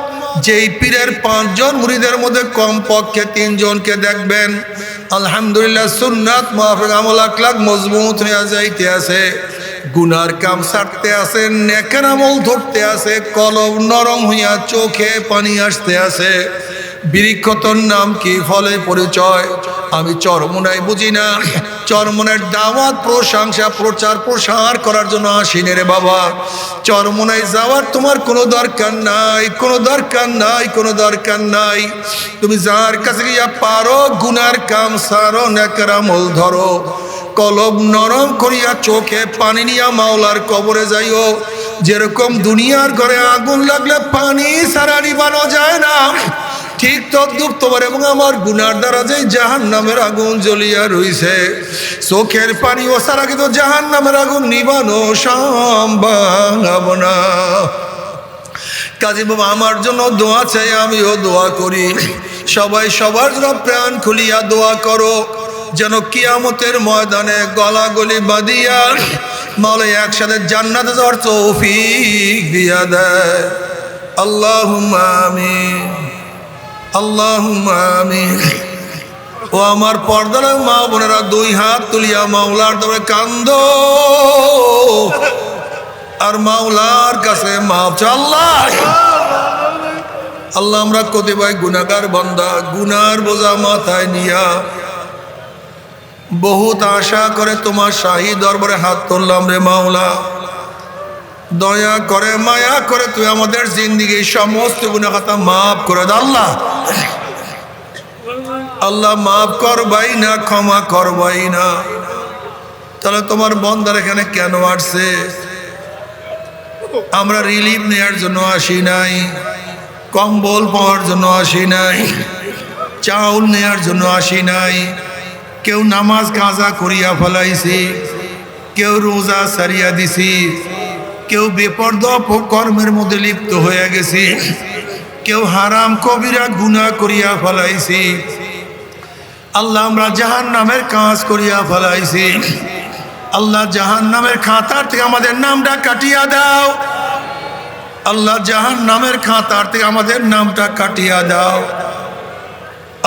যেই পীরের 5 জন মুরিদের মধ্যে কমপক্ষে 3 জনকে দেখবেন আলহামদুলিল্লাহ সুন্নাত মাফিক আমল আখলাক মজবুত হয়ে যাইতে আছে, গুনার কাম ছাড়তে আছে, নেকের আমল ধরতে আছে, কলব নরম হইয়া চোখে পানি আসতে আছে। বৃক্ষতর নাম কি, ফলে পরিচয়। আমি চরমোনাই বুঝি না, চরমোনার দাওয়াত প্রশংসা প্রচার প্রসার করার জন্য আসিনি রে বাবা। চরমোনাই যাওয়ার তোমার কোনো দরকার নাই, কোনো দরকার নাই, কোনো দরকার নাই। তুমি যার কাছে গিয়া পারো গুনার কাম সারো, নেকের আমল ধরো, কলব নরম করিয়া চোখে পানি নিয়া মাওলার কবরে যাইও। যেরকম দুনিয়ার ঘরে আগুন লাগলে পানি ছাড়া নিবানো যায় না, ঠিক তদ্রুপ তোমার এবং আমার গুনার দ্বারা যে জাহান্নামের আগুন জ্বলিয়া রইছে, চোখের পানি ও ছাড়া কিন্তু জাহান্নামের আগুন নিবানো সম্ভব না। কাজী বাবা আমার জন্য দোয়া চাই, আমিও দোয়া করি। সবাই সবার জন্য প্রাণ খুলিয়া দোয়া করো, যেন কিয়ামতের ময়দানে গলাগলি বাঁধিয়া মাওলা একসাথে জান্নাতে যাওয়ার তৌফিক দিয়া দেয়। আল্লাহুম্মা আমিন, আল্লাহুম্মা আমিন। ও আমার পর্দার মা বোনেরা, 2 হাত তুলিয়া মাওলার দরবারে কান্দো আর মাওলার কাছে মাফ চাও। আল্লাহ আল্লাহ আমরা কতিপয় গুনাহগার বান্দা, গুনার বোঝা মাথায় নিয়া বহুত আশা করে তোমার শাহী দরবারে হাত তুললাম রে মাওলা। দয়া করে মায়া করে তুই আমাদের জিন্দিগি সমস্ত গুনাহ খাতা মাফ করে দাও। আল্লাহ আল্লাহ মাফ করবাই না, ক্ষমা করবাই না। তাহলে তোমার বন্দার এখানে কেন আসছে? আমরা রিলিফ নেওয়ার জন্য আসি নাই, কম্বল পাওয়ার জন্য আসি নাই, চাউল নেয়ার জন্য আসি নাই। কেউ নামাজ কাজা করিয়া ফেলাইছি, কেউ রোজা সারিয়া দিছি, কেউ বেপরদা কর্মের মধ্যে লিপ্ত হয়ে গেছি, কেউ হারাম কবিরা গুনাহ করিয়া ফেলাইছি। আল্লাহ আমরা জাহান্নামের কাজ করিয়া ফেলাইছি। আল্লাহ জাহান্নামের খাতার থেকে আমাদের নামটা কাটিয়া দাও। আল্লাহ জাহান্নামের খাতার থেকে আমাদের নামটা কাটিয়া দাও।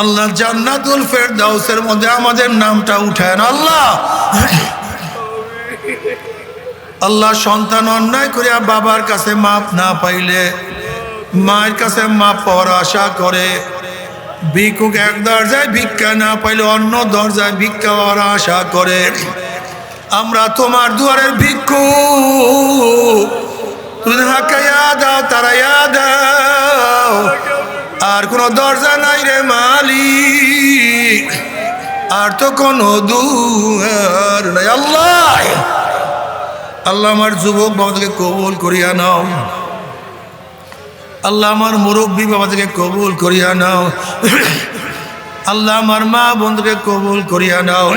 আল্লাহ জান্নাতুল ফেরদাউসের মধ্যে আমাদের নামটা উঠায়। আল্লাহ আল্লাহ সন্তান অন্যায় করিয়া বাবার কাছে মাপ না পাইলে মায়ের কাছে মাপ পাওয়ার আশা করে, ভিক্ষুক এক দরজায় ভিক্ষা না পাইলে অন্য দরজায় ভিক্ষা পাওয়ার আশা করে। আমরা তোমার দুয়ারের ভিক্ষুক, তুমি হাকাইয়া দাও, তারাইয়া দাও। আর কোনো দরজা নাই রে মালিক, আর তো কোনো দুয়ার নাই। আল্লাহ আল্লাহ আমার যুবক বাবাদেরকে কবুল করিয়া নাও। আল্লাহ আমার মুরব্বী বাবাদেরকে কবুল করিয়া নাও। আল্লাহ আমার মা বন্ধুকে কবুল করিয়া নাও।